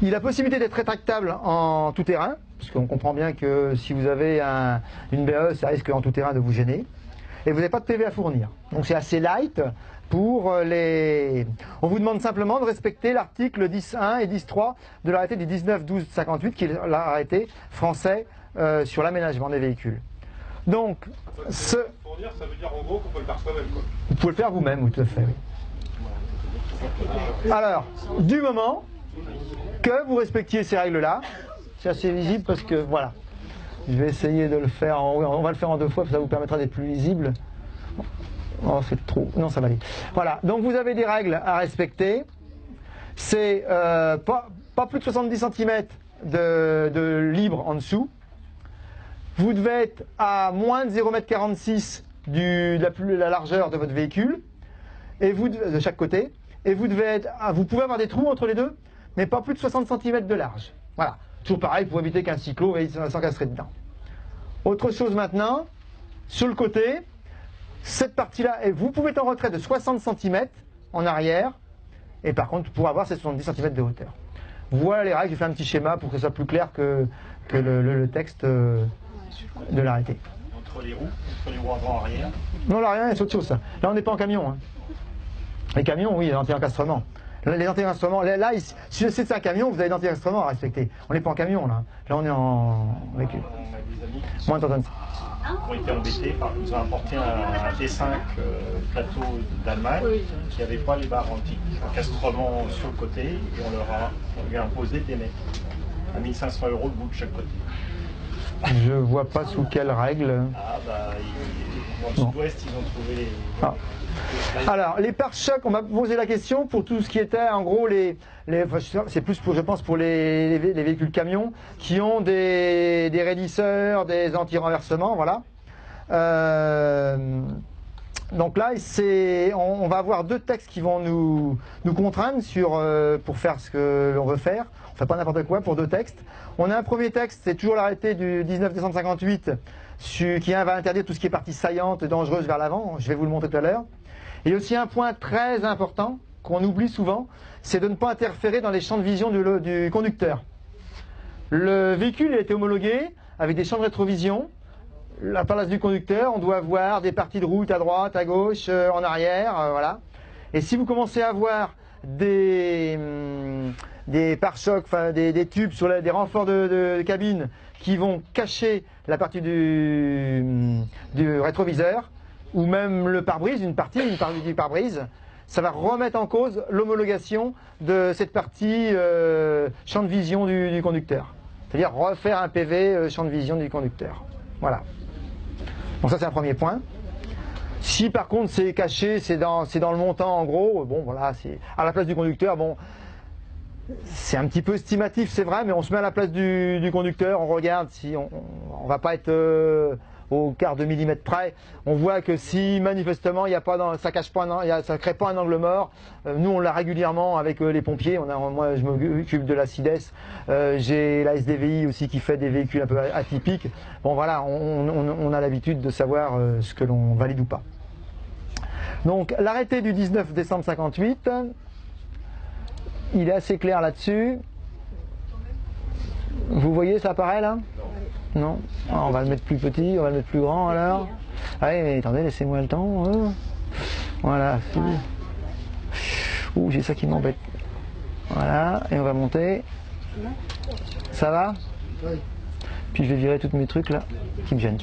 Il a la possibilité d'être rétractable en tout-terrain, parce qu'on comprend bien que si vous avez une BE, ça risque en tout-terrain de vous gêner. Et vous n'avez pas de PV à fournir. Donc c'est assez light pour les... On vous demande simplement de respecter l'article 10.1 et 10.3 de l'arrêté du 19/12/58, qui est l'arrêté français sur l'aménagement des véhicules. Donc, Fournir, ça veut dire en gros qu'on peut le faire soi-même, quoi. Vous pouvez le faire vous-même, oui, tout à fait, oui. Alors, du moment que vous respectiez ces règles-là, c'est assez visible parce que, voilà, je vais essayer de le faire, on va le faire en 2 fois, ça vous permettra d'être plus lisible. Oh, c'est trop, non, ça va aller. Voilà, donc vous avez des règles à respecter, c'est pas plus de 70 cm de libre en dessous. Vous devez être à moins de 0,46 m de la largeur de votre véhicule, et de chaque côté, et vous pouvez avoir des trous entre les deux, mais pas plus de 60 cm de large. Voilà, toujours pareil pour éviter qu'un cyclo s'encastrer dedans. Autre chose maintenant, sur le côté, cette partie-là, vous pouvez être en retrait de 60 cm en arrière, et par contre, pour avoir ces 70 cm de hauteur. Voilà les règles, j'ai fait un petit schéma pour que ce soit plus clair que le texte de l'arrêté. Entre les roues avant-arrière. Non, là, rien, c'est autre chose, ça. Là, on n'est pas en camion. Hein. Les camions, oui, l'anti-encastrement. Les anti-encastrements, là, si c'est un camion, vous avez l'anti-encastrement à respecter. On n'est pas en camion, là. Là, on est en véhicule. On a des amis Moins de qui ont été embêtés par ils ont importé un T5 plateau d'Allemagne qui n'avait pas les barres anti-encastrement sur le côté et on lui a imposé des mètres à 1 500 € le bout de chaque côté. Je vois pas sous quelle règle. Ah bah, dans le sud-ouest, ils ont trouvé les... Ah. Alors, les pare-chocs, on m'a posé la question pour tout ce qui était, en gros, c'est plus, je pense, pour les véhicules camions qui ont des raidisseurs, des anti-renversements, voilà. Donc là, on va avoir deux textes qui vont nous contraindre pour faire ce que l'on veut faire. On ne fait pas n'importe quoi pour deux textes. On a un premier texte, c'est toujours l'arrêté du 19 décembre 58 qui va interdire tout ce qui est partie saillante et dangereuse vers l'avant. Je vais vous le montrer tout à l'heure. Il y a aussi un point très important qu'on oublie souvent, c'est de ne pas interférer dans les champs de vision du conducteur. Le véhicule a été homologué avec des champs de rétrovision. À la place du conducteur, on doit voir des parties de route à droite, à gauche, en arrière, voilà. Et si vous commencez à voir des pare-chocs, enfin des tubes sur des renforts de cabine qui vont cacher la partie du rétroviseur, ou même le pare-brise, une partie du pare-brise, ça va remettre en cause l'homologation de cette partie champ de vision du conducteur. C'est-à-dire refaire un PV champ de vision du conducteur. Voilà. Donc ça c'est un premier point. Si par contre c'est caché, c'est dans le montant en gros, bon voilà, c'est à la place du conducteur, bon, c'est un petit peu estimatif c'est vrai, mais on se met à la place du conducteur, on regarde si on va pas être au quart de millimètre près. On voit que si manifestement il y a pas ça cache pas ça crée pas un angle mort. Nous on l'a régulièrement avec les pompiers. Moi je m'occupe de la CIDES. J'ai la SDVI aussi qui fait des véhicules un peu atypiques. Bon voilà, on a l'habitude de savoir ce que l'on valide ou pas. Donc l'arrêté du 19 décembre 58, il est assez clair là-dessus. Vous voyez, ça apparaît là? Non. On va le mettre plus petit, on va le mettre plus grand alors. Allez, mais attendez, laissez-moi le temps. Voilà. Ouh, j'ai ça qui m'embête. Voilà, et on va monter. Ça va? Puis je vais virer tous mes trucs là, qui me gênent.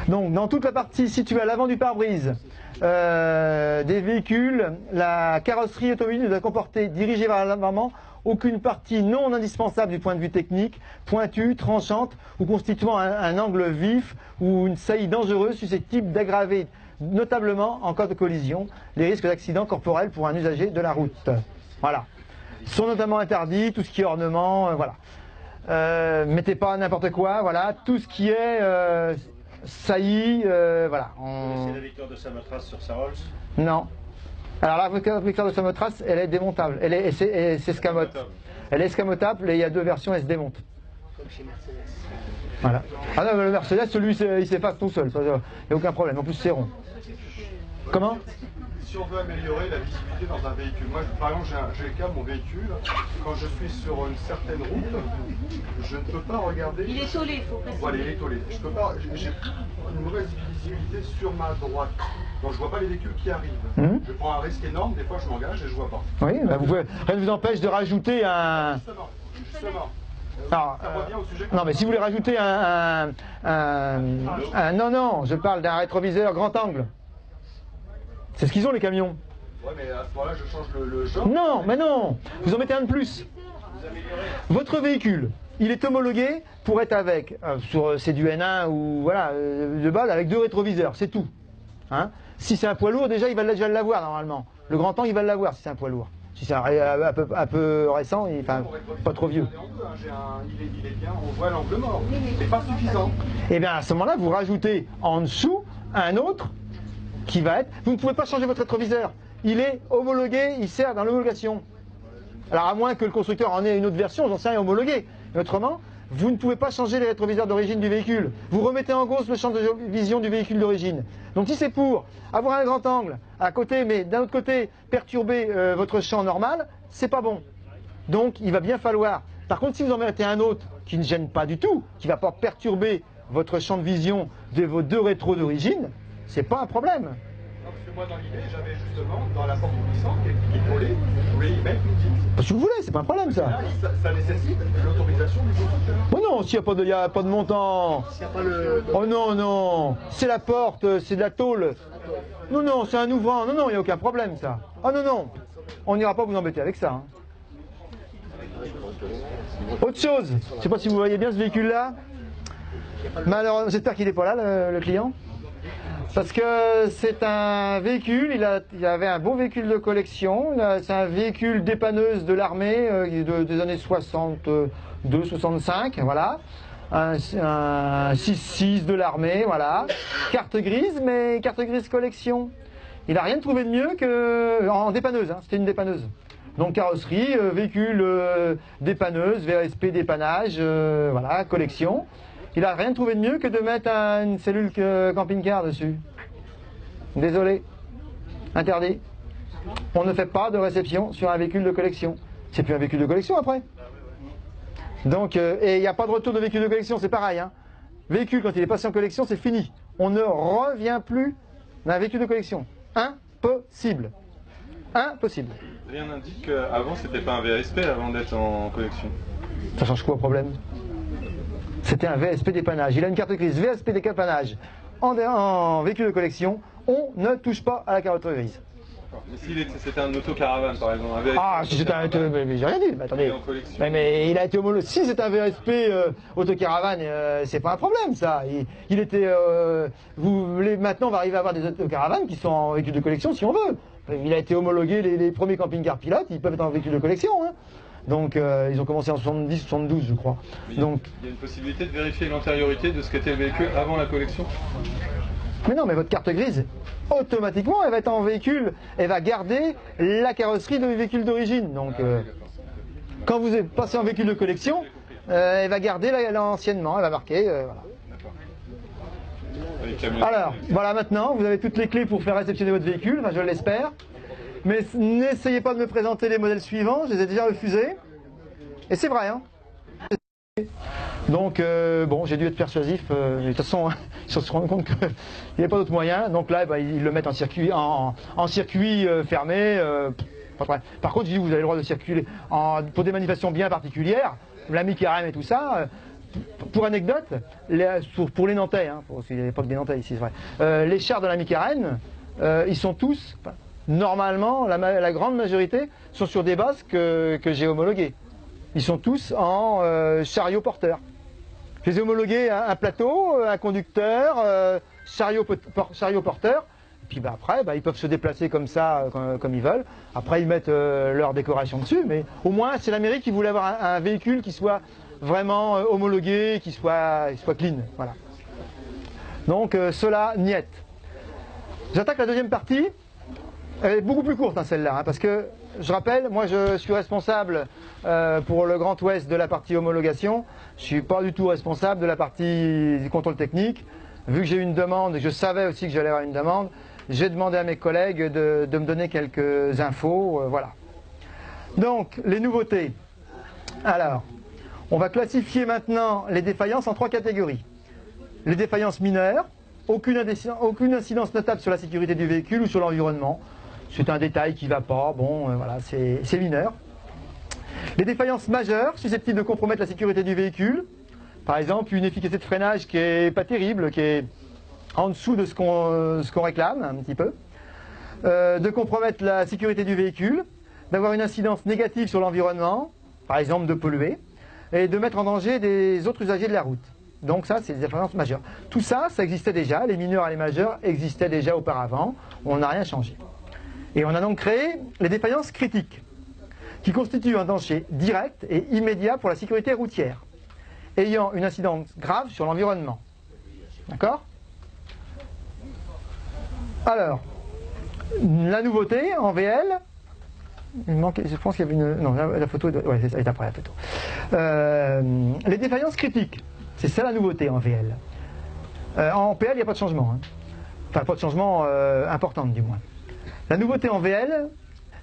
Donc, dans toute la partie située à l'avant du pare-brise des véhicules, la carrosserie automobile ne doit comporter, dirigée vers l'avant, aucune partie non indispensable du point de vue technique, pointue, tranchante ou constituant un angle vif ou une saillie dangereuse susceptible d'aggraver notablement en cas de collision les risques d'accident corporel pour un usager de la route. Voilà. Sont notamment interdits tout ce qui est ornement, voilà. Mettez pas n'importe quoi, voilà. Tout ce qui est saillie, voilà. C'est la victoire de Samothrace sur sa Rolls? Non. Alors la victoire de Samothrace, elle est démontable, elle est escamote. Elle est escamotable et il y a deux versions, elle se démonte. Comme chez Mercedes. Voilà. Ah non, mais le Mercedes, celui il s'efface tout seul, il n'y a aucun problème, en plus c'est rond. Comment? Si on veut améliorer la visibilité dans un véhicule, moi par exemple j'ai le cas de mon véhicule, quand je suis sur une certaine route, je ne peux pas regarder. Il est tolé, il faut préciser. Voilà, il est tolé. Je peux pas, j'ai une mauvaise visibilité sur ma droite. Donc je vois pas les véhicules qui arrivent. Je prends un risque énorme, des fois je m'engage et je vois pas. Oui, bah rien ne vous empêche de rajouter un. Justement. Alors, non mais si vous voulez rajouter non, je parle d'un rétroviseur grand angle. C'est ce qu'ils ont les camions. Ouais, mais à ce moment-là, je change le genre. Non, mais non, vous en mettez un de plus. Votre véhicule, il est homologué pour être avec, c'est du N1 ou voilà, de base avec deux rétroviseurs, c'est tout. Hein, si c'est un poids lourd, déjà il va déjà l'avoir normalement. Le grand angle, il va l'avoir si c'est un poids lourd. Si c'est un peu récent, enfin pas trop vieux. Il est bien, on voit l'angle mort, mais pas suffisant. Et bien à ce moment-là, vous rajoutez en dessous un autre qui va être. Vous ne pouvez pas changer votre rétroviseur. Il est homologué, il sert dans l'homologation. Alors à moins que le constructeur en ait une autre version, j'en sais rien, homologué. Mais autrement, vous ne pouvez pas changer les rétroviseurs d'origine du véhicule. Vous remettez en cause le champ de vision du véhicule d'origine. Donc si c'est pour avoir un grand angle à côté, mais d'un autre côté perturber votre champ normal, c'est pas bon. Donc il va bien falloir. Par contre, si vous en mettez un autre qui ne gêne pas du tout, qui ne va pas perturber votre champ de vision de vos deux rétros d'origine, c'est pas un problème. Non, parce que moi dans l'idée, j'avais justement dans la porte glissante qui est collée, je voulais y mettre une petite. Si vous voulez, c'est pas un problème ça. Ça nécessite l'autorisation du constructeur. Oh non, s'il n'y a pas de montant. Oh non, non, c'est la porte, c'est de la tôle. Non, non, c'est un ouvrant. Non, non, il n'y a aucun problème ça. Oh non, non, on n'ira pas vous embêter avec ça. Hein. Autre chose, je ne sais pas si vous voyez bien ce véhicule-là. Malheureusement, j'espère qu'il n'est pas là, le client. Parce que c'est un véhicule, il avait un beau véhicule de collection, c'est un véhicule dépanneuse de l'armée des années 62-65, voilà. Un 6.6 de l'armée, voilà. Carte grise, mais carte grise collection. il n'a rien trouvé de mieux que en dépanneuse, hein, c'était une dépanneuse. Donc carrosserie, véhicule dépanneuse, VSP dépannage, voilà, collection. Il n'a rien trouvé de mieux que de mettre une cellule camping-car dessus. Désolé, interdit. On ne fait pas de réception sur un véhicule de collection. C'est plus un véhicule de collection après. Donc, et il n'y a pas de retour de véhicule de collection, c'est pareil. Hein. Véhicule, quand il est passé en collection, c'est fini. On ne revient plus d'un véhicule de collection. Impossible. Impossible. Rien n'indique qu'avant, c'était pas un VSP avant d'être en collection. Ça change quoi au problème? C'était un VSP dépannage. Il a une carte grise VSP dépannage en véhicule de collection. On ne touche pas à la carrosserie grise. Mais si c'était un autocaravane par exemple, un VSP. Ah, si c'était un mais j'ai rien dit, mais attendez. Mais il a été homologué. Si c'est un VSP autocaravane, c'est pas un problème ça. Il était. Maintenant, on va arriver à avoir des autocaravanes qui sont en véhicule de collection si on veut. Il a été homologué, les premiers camping-car pilotes, ils peuvent être en véhicule de collection. Hein. Donc ils ont commencé en 70, 72 je crois. Donc, il y a une possibilité de vérifier l'antériorité de ce qu'était le véhicule avant la collection? Mais non, mais votre carte grise, automatiquement, elle va être en véhicule, elle va garder la carrosserie de véhicule d'origine. Donc, quand vous passez en véhicule de collection, elle va garder l'anciennement, elle va marquer. Voilà. Alors, voilà, maintenant, vous avez toutes les clés pour faire réceptionner votre véhicule, enfin, je l'espère. Mais n'essayez pas de me présenter les modèles suivants, je les ai déjà refusés. Et c'est vrai, hein. Donc, bon, j'ai dû être persuasif. De toute façon, ils se rendent compte qu'il n'y a pas d'autre moyen. Donc là, bah, ils le mettent en circuit, fermé. Par contre, j'ai dit, vous avez le droit de circuler pour des manifestations bien particulières, la mi-carême et tout ça. Pour anecdote, pour les Nantais, hein, il n'y avait pas que des Nantais ici, c'est vrai. Les chars de la mi-carême, ils sont tous, normalement, la grande majorité, sont sur des bases que j'ai homologuées. Ils sont tous en chariot porteur. Je les ai homologués un plateau, un conducteur, chariot porteur. Et puis bah, après, bah, ils peuvent se déplacer comme ça, comme ils veulent. Après, ils mettent leur décoration dessus. Mais au moins, c'est l'Amérique qui voulait avoir un véhicule qui soit vraiment homologué, qui soit clean. Voilà. Donc cela, niet. J'attaque la deuxième partie. Elle est beaucoup plus courte, hein, celle-là, hein, parce que, je rappelle, moi je suis responsable pour le Grand Ouest de la partie homologation. Je ne suis pas du tout responsable de la partie contrôle technique. Vu que j'ai eu une demande, et je savais aussi que j'allais avoir une demande, j'ai demandé à mes collègues de me donner quelques infos, voilà. Donc, les nouveautés. Alors, on va classifier maintenant les défaillances en 3 catégories. Les défaillances mineures, aucune incidence notable sur la sécurité du véhicule ou sur l'environnement. C'est un détail qui ne va pas, bon, voilà, c'est mineur. Les défaillances majeures, susceptibles de compromettre la sécurité du véhicule. Par exemple, une efficacité de freinage qui n'est pas terrible, qui est en dessous de ce qu'on réclame, un petit peu. De compromettre la sécurité du véhicule, d'avoir une incidence négative sur l'environnement, par exemple de polluer, et de mettre en danger des autres usagers de la route. Donc ça, c'est des défaillances majeures. Tout ça, ça existait déjà, les mineurs et les majeurs existaient déjà auparavant, on n'a rien changé. Et on a donc créé les défaillances critiques, qui constituent un danger direct et immédiat pour la sécurité routière, ayant une incidence grave sur l'environnement. D'accord? Alors, la nouveauté en VL, il manque, je pense qu'il y avait une... Non, la photo, ouais, elle est après la photo. Les défaillances critiques, c'est ça la nouveauté en VL. En PL, il n'y a pas de changement. Hein. Enfin, pas de changement important, du moins. La nouveauté en VL,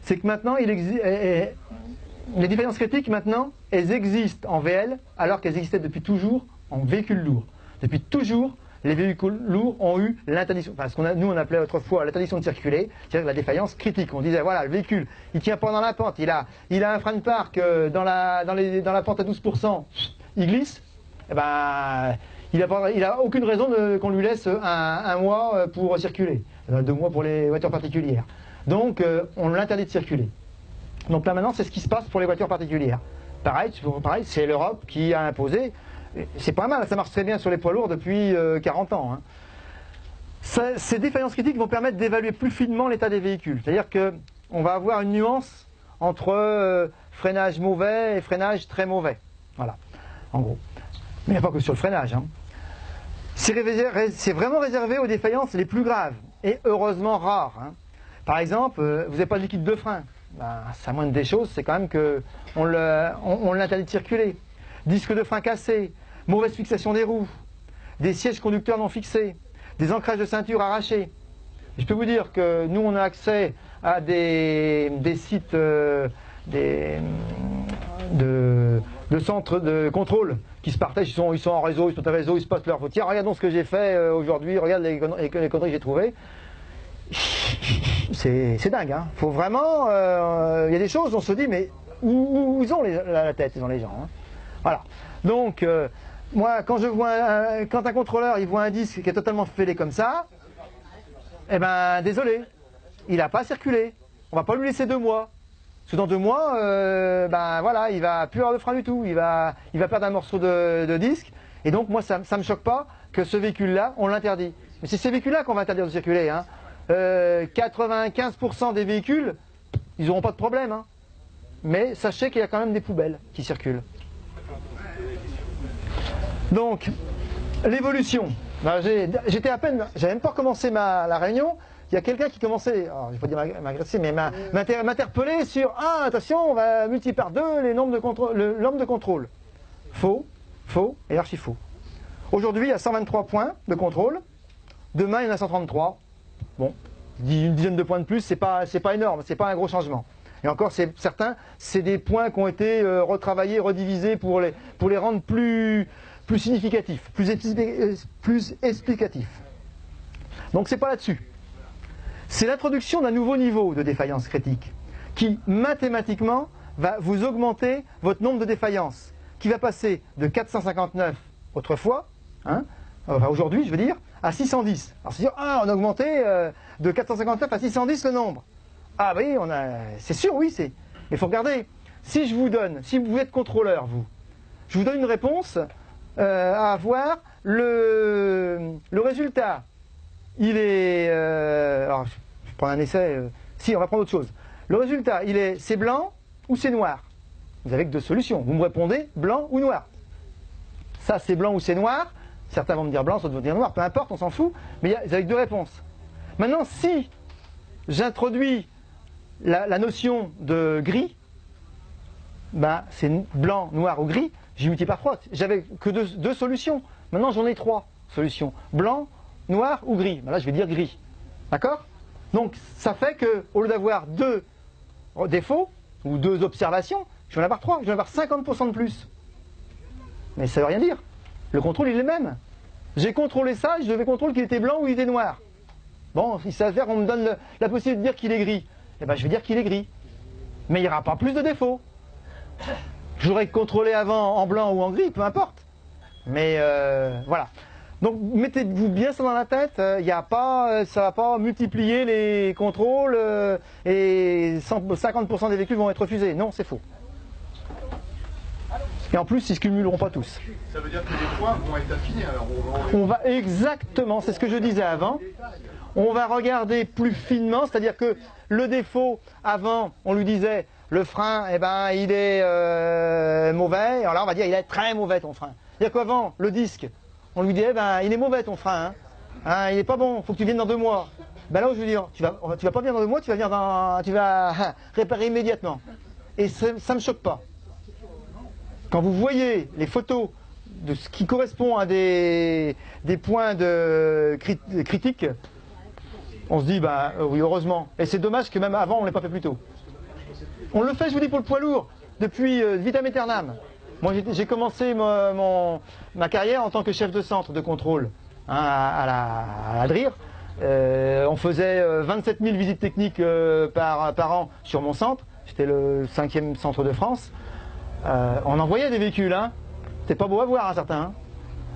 c'est que maintenant, les défaillances critiques, maintenant, elles existent en VL, alors qu'elles existaient depuis toujours en véhicule lourd. Depuis toujours, les véhicules lourds ont eu l'interdiction, enfin, nous on appelait autrefois l'interdiction de circuler, c'est-à-dire la défaillance critique. On disait, voilà, le véhicule, il tient pas dans la pente, il a un frein de parc dans la pente à 12%, il glisse, eh ben, il a aucune raison qu'on lui laisse un mois pour circuler, 2 mois pour les voitures particulières. Donc, on l'interdit de circuler. Donc là maintenant, c'est ce qui se passe pour les voitures particulières. Pareil, c'est l'Europe qui a imposé. C'est pas mal, ça marche très bien sur les poids lourds depuis 40 ans. Hein. Ces défaillances critiques vont permettre d'évaluer plus finement l'état des véhicules. C'est-à-dire qu'on va avoir une nuance entre freinage mauvais et freinage très mauvais. Voilà, en gros. Mais il n'y a pas que sur le freinage. Hein. C'est vraiment réservé aux défaillances les plus graves et heureusement rares. Hein. Par exemple, vous n'avez pas de liquide de frein. Ben, la moindre des choses, c'est quand même qu'on l'interdit de circuler. Disque de frein cassé, mauvaise fixation des roues, des sièges conducteurs non fixés, des ancrages de ceinture arrachés. Je peux vous dire que nous, on a accès à des sites, de centres de contrôle qui se partagent, ils sont en réseau, ils sont en réseau, ils se postent leur photo. Tiens, regardons ce que j'ai fait aujourd'hui, regarde les conneries que j'ai trouvées. C'est dingue, hein. Faut vraiment, y a des choses, on se dit, mais où ils ont la tête, ils ont les gens, hein. Voilà. Donc, moi, quand un contrôleur, il voit un disque qui est totalement fêlé comme ça, eh ben, désolé, il n'a pas circulé. On va pas lui laisser 2 mois. Parce que dans 2 mois, ben voilà, il va plus avoir de frein du tout. Il va perdre un morceau de disque. Et donc, moi, ça me choque pas que ce véhicule-là, on l'interdit. Mais c'est ces véhicules-là qu'on va interdire de circuler, hein. 95% des véhicules, ils n'auront pas de problème, hein. Mais sachez qu'il y a quand même des poubelles qui circulent. Donc, l'évolution. Ben, j'étais à peine, j'avais même pas commencé la réunion. Il y a quelqu'un qui commençait, alors je ne vais pas dire m'agresser, mais m'interpeller sur ah attention, on va multiplier par 2 le nombre de contrôle. Faux, faux et archi faux. Aujourd'hui, il y a 123 points de contrôle. Demain, il y en a 133. Bon, une dizaine de points de plus, c'est pas énorme, c'est pas un gros changement. Et encore, certains, c'est des points qui ont été retravaillés, redivisés pour les rendre plus significatifs, plus explicatifs. Donc c'est pas là-dessus. C'est l'introduction d'un nouveau niveau de défaillance critique qui, mathématiquement, va vous augmenter votre nombre de défaillances, qui va passer de 459 autrefois, hein, enfin aujourd'hui je veux dire, à 610. Alors c'est dire, on a augmenté de 459 à 610 le nombre. Ah oui, c'est sûr, oui, mais il faut regarder. Si vous êtes contrôleur, je vous donne une réponse à avoir, le résultat, il est... alors, je prends un essai, si, on va prendre autre chose. Le résultat, c'est blanc ou c'est noir? Vous avez que 2 solutions. Vous me répondez blanc ou noir. Ça, c'est blanc ou c'est noir. Certains vont me dire blanc, d'autres vont me dire noir, peu importe, on s'en fout. Mais vous avez que 2 réponses. Maintenant, si j'introduis la notion de gris, ben, c'est blanc, noir ou gris, j'ai multiplié par 3. J'avais que 2 solutions. Maintenant, j'en ai 3 solutions. Blanc, noir ou gris. Ben là, je vais dire gris. D'accord? Donc, ça fait qu'au lieu d'avoir 2 défauts, ou 2 observations, je vais en avoir 3. Je vais en avoir 50% de plus. Mais ça ne veut rien dire. Le contrôle, il est le même. J'ai contrôlé ça, je devais contrôler qu'il était blanc ou il était noir. Bon, il s'avère qu'on me donne la possibilité de dire qu'il est gris. Eh bien, je vais dire qu'il est gris. Mais il n'y aura pas plus de défauts. J'aurais contrôlé avant en blanc ou en gris, peu importe. Mais voilà. Donc, mettez-vous bien ça dans la tête. Ça ne va pas multiplier les contrôles et 50% des véhicules vont être refusés. Non, c'est faux. Et en plus, ils ne se cumuleront pas tous. Ça veut dire que les points vont être affinés alors. On va exactement, c'est ce que je disais avant. On va regarder plus finement, c'est-à-dire que le défaut, avant, on lui disait, le frein, eh ben, il est mauvais. Alors là, on va dire, il est très mauvais ton frein. C'est-à-dire qu'avant, le disque, on lui disait, ben, il est mauvais ton frein. Hein, il n'est pas bon, il faut que tu viennes dans 2 mois. Ben là, je veux dire, tu vas pas venir dans 2 mois, tu vas réparer immédiatement. Et ça ne me choque pas. Quand vous voyez les photos de ce qui correspond à des points de critique, on se dit, bah oui, heureusement. Et c'est dommage que même avant, on ne l'ait pas fait plus tôt. On le fait, je vous dis, pour le poids lourd, depuis vitam aeternam. Moi, j'ai commencé ma carrière en tant que chef de centre de contrôle, hein, à la DRIR. On faisait 27 000 visites techniques par an sur mon centre. J'étais le 5e centre de France. On envoyait des véhicules, hein. C'était pas beau à voir, hein, certains. Hein.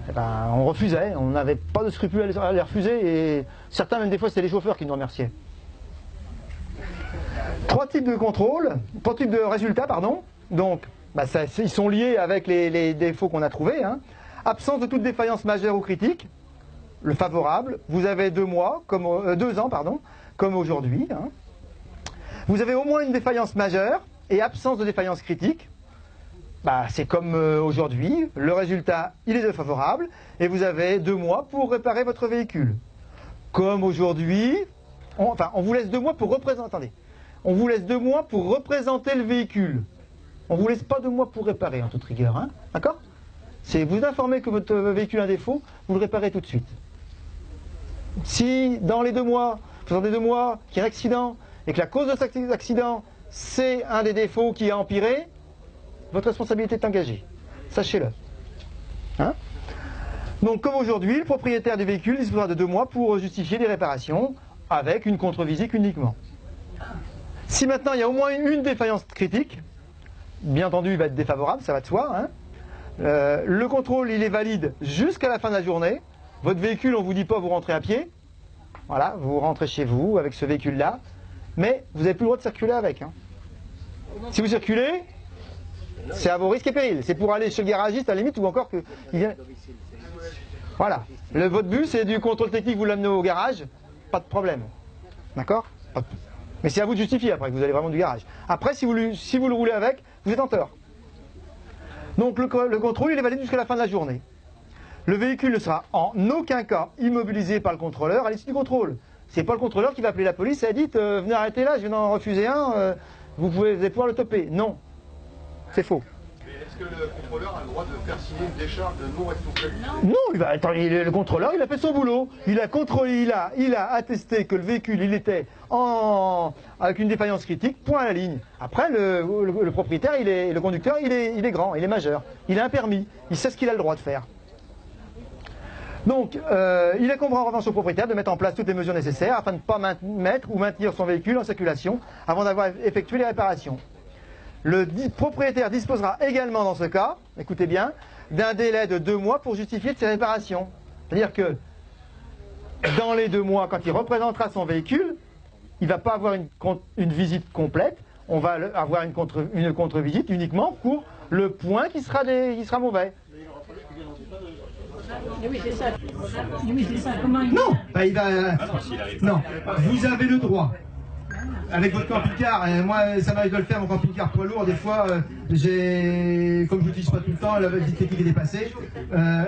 Et ben, on refusait, on n'avait pas de scrupules à les refuser, et certains, même des fois, c'était les chauffeurs qui nous remerciaient. 3 types de contrôle, 3 types de résultats, pardon. Donc, bah, ils sont liés avec les défauts qu'on a trouvés. Hein. Absence de toute défaillance majeure ou critique, le favorable. Vous avez 2 mois, 2 ans, pardon, comme aujourd'hui. Hein. Vous avez au moins une défaillance majeure et absence de défaillance critique. Bah, c'est comme aujourd'hui, le résultat, il est défavorable, et vous avez 2 mois pour réparer votre véhicule. Comme aujourd'hui, on vous laisse 2 mois pour représenter. Attendez. On vous laisse 2 mois pour représenter le véhicule. On vous laisse pas 2 mois pour réparer en toute rigueur, hein, d'accord? C'est vous informer que votre véhicule a un défaut, vous le réparez tout de suite. Si dans les 2 mois, vous avez 2 mois, qu'il y a un accident, et que la cause de cet accident, c'est un des défauts qui a empiré, votre responsabilité est engagée. Sachez-le. Hein? Donc comme aujourd'hui, le propriétaire du véhicule disposera de 2 mois pour justifier des réparations avec une contre-visite uniquement. Si maintenant il y a au moins une défaillance critique, bien entendu il va être défavorable, ça va de soi. Hein. Le contrôle il est valide jusqu'à la fin de la journée. Votre véhicule, on ne vous dit pas vous rentrez à pied. Voilà, vous rentrez chez vous avec ce véhicule-là. Mais vous n'avez plus le droit de circuler avec. Hein. Si vous circulez, c'est à vos risques et périls. C'est pour aller chez le garagiste à la limite ou encore que... Voilà. Votre but c'est du contrôle technique, vous l'amenez au garage, pas de problème. D'accord? Mais c'est à vous de justifier après que vous allez vraiment du garage. Après, si vous le roulez avec, vous êtes en tort. Donc le contrôle il est valide jusqu'à la fin de la journée. Le véhicule ne sera en aucun cas immobilisé par le contrôleur à l'issue du contrôle. C'est pas le contrôleur qui va appeler la police et dit venez arrêter là, je viens d'en refuser un, vous allez pouvoir le toper. Non, c'est faux. Mais est-ce que le contrôleur a le droit de faire signer une décharge de non-responsabilité? Non, le contrôleur il a fait son boulot. Il a contrôlé, il a attesté que le véhicule il était avec une défaillance critique, point à la ligne. Après le propriétaire, le conducteur il est grand, il est majeur, il a un permis, il sait ce qu'il a le droit de faire. Donc, il incombera en revanche au propriétaire de mettre en place toutes les mesures nécessaires afin de ne pas mettre ou maintenir son véhicule en circulation avant d'avoir effectué les réparations. Le propriétaire disposera également dans ce cas, écoutez bien, d'un délai de 2 mois pour justifier de ces réparations. C'est-à-dire que dans les 2 mois, quand il représentera son véhicule, il ne va pas avoir une visite complète, on va avoir une contre-visite uniquement pour le point qui sera mauvais. Oui, c'est ça. Oui, c'est ça. Comment il... Non, il va... Non, vous avez le droit. Avec votre camping-car, moi ça m'arrive de le faire, mon camping-car poids lourd, des fois, comme je l'utilise pas tout le temps, la visite technique est dépassée,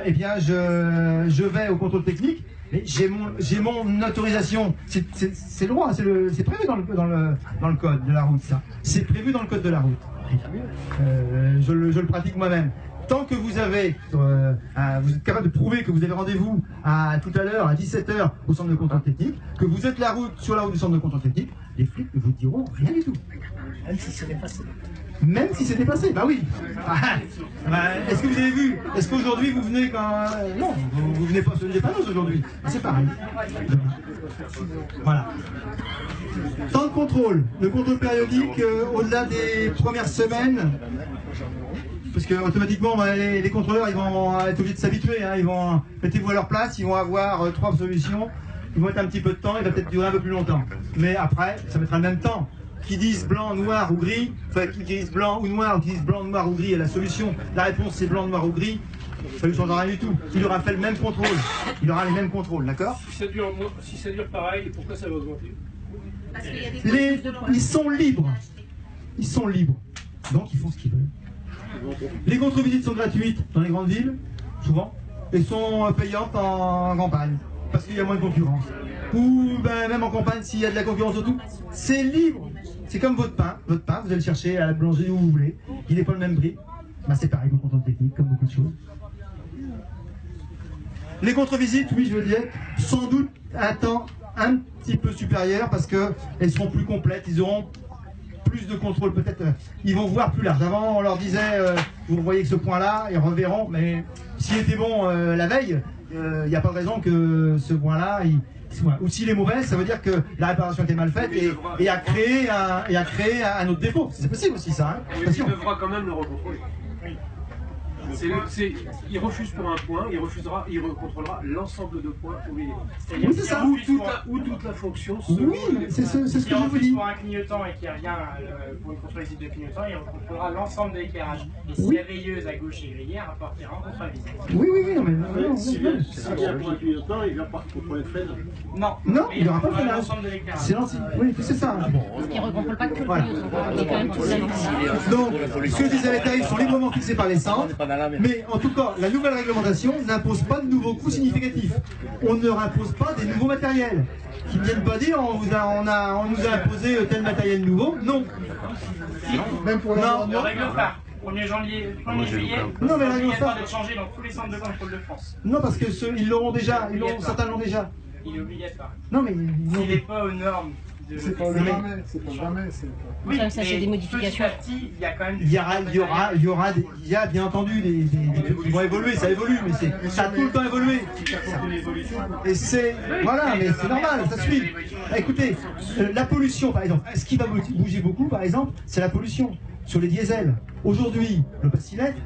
eh bien je vais au contrôle technique, mais j'ai mon autorisation, c'est le droit, c'est prévu dans le code de la route, ça. C'est prévu dans le code de la route. Je le pratique moi-même. Tant que vous êtes capable de prouver que vous avez rendez-vous tout à l'heure, à 17h, au centre de contrôle technique, que vous êtes sur la route du centre de contrôle technique, les flics ne vous diront rien du tout. Même si c'est dépassé. Même si c'est dépassé, bah oui. Est-ce que vous avez vu? Est-ce qu'aujourd'hui vous venez quand... Non, vous venez pas sur les dépannages aujourd'hui. C'est pareil. Voilà. Temps de contrôle. Le contrôle périodique, au-delà des premières semaines, parce que automatiquement les contrôleurs ils vont être obligés de s'habituer, hein, mettez-vous à leur place, ils vont avoir 3 solutions, ils vont être un petit peu de temps, il va peut-être durer un peu plus longtemps. Mais après, ça mettra le même temps. Qui disent blanc, noir ou gris, enfin qui disent blanc ou noir, ou qui disent blanc, noir ou gris, et la solution, la réponse c'est blanc, noir ou gris, ça ne lui changera rien du tout. Il aura fait le même contrôle, il aura les mêmes contrôles, d'accord? Si ça dure pareil, pourquoi ça va augmenter? Ils sont libres. Ils sont libres. Donc ils font ce qu'ils veulent. Les contre-visites sont gratuites dans les grandes villes, souvent, et sont payantes en campagne, parce qu'il y a moins de concurrence. Ou même en campagne, s'il y a de la concurrence autour, c'est libre. C'est comme votre pain. Votre pain, vous allez le chercher à la boulangerie où vous voulez. Il n'est pas le même prix. C'est pareil pour le contrôle technique, comme beaucoup de choses. Les contre-visites, oui, je veux dire, sans doute un temps un petit peu supérieur, parce qu'elles seront plus complètes, ils auront plus de contrôle, peut-être, ils vont voir plus large. Avant, on leur disait, vous voyez que ce point-là, ils reverront, mais s'il était bon la veille, il n'y a pas de raison que ce point-là, ou s'il est mauvais, ça veut dire que la réparation était mal faite et a créé un autre défaut. C'est possible aussi, ça. Hein. Il devra quand même le recontrôler. Il refuse pour un point, il recontrôlera l'ensemble de points où il est. C'est-à-dire où toute la fonction se... Oui, c'est ce que je vous dis. Pour un clignotant et qu'il n'y a rien pour une contre-visite de clignotant, il recontrôlera l'ensemble de l'éclairage. Et si la veilleuse à gauche est grillée, un rapport terrain contre la visite. Oui, non, mais... S'il y a un point de clignotant, il vient par contrôler le freinage. Non, il n'y aura pas de freinage. C'est l'ancien. Oui, c'est ça. Parce qu'il ne recontrôle pas que le clignotant. Il est quand même toute la lumière. Donc, ce que je disais, les tarifs sont librement fixés par les centres, mais en tout cas, la nouvelle réglementation n'impose pas de nouveaux coûts significatifs. On ne leur impose pas des nouveaux matériels. Qui ne viennent pas dire on nous a imposé tel matériel nouveau. Non. Même pour Le règle-phare, 1er juillet, non, mais le règle-phare d'être changé dans tous les centres de contrôle de France. Non, parce que ils l'auront déjà, certains l'ont déjà. Il est obligatoire. Non, mais s'il n'est pas aux normes. C'est pas jamais, c'est pas jamais. Oui, ça c'est des modifications. Petit à petit, il y a quand même. Il y a bien entendu des trucs qui vont évoluer, ça évolue, mais ça a tout le temps évolué. Et c'est voilà, mais c'est normal, ça suit. Écoutez, la pollution, par exemple, ce qui va bouger beaucoup, par exemple, c'est la pollution sur les diesels. Aujourd'hui, le pastilètre,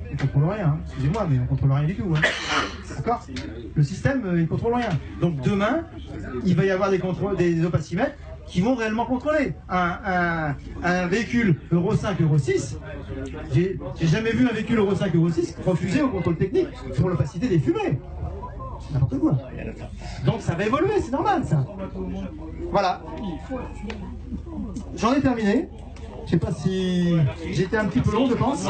on ne contrôle rien, hein. Excusez-moi, mais on ne contrôle rien du tout. Hein. D'accord? Le système, il ne contrôle rien. Donc demain, il va y avoir des opacimètres qui vont réellement contrôler. Un véhicule Euro 5, Euro 6, j'ai jamais vu un véhicule Euro 5, Euro 6 refusé au contrôle technique sur l'opacité des fumées. C'est n'importe quoi. Donc ça va évoluer, c'est normal ça. Voilà. J'en ai terminé. Je sais pas si j'étais un petit peu long, je pense.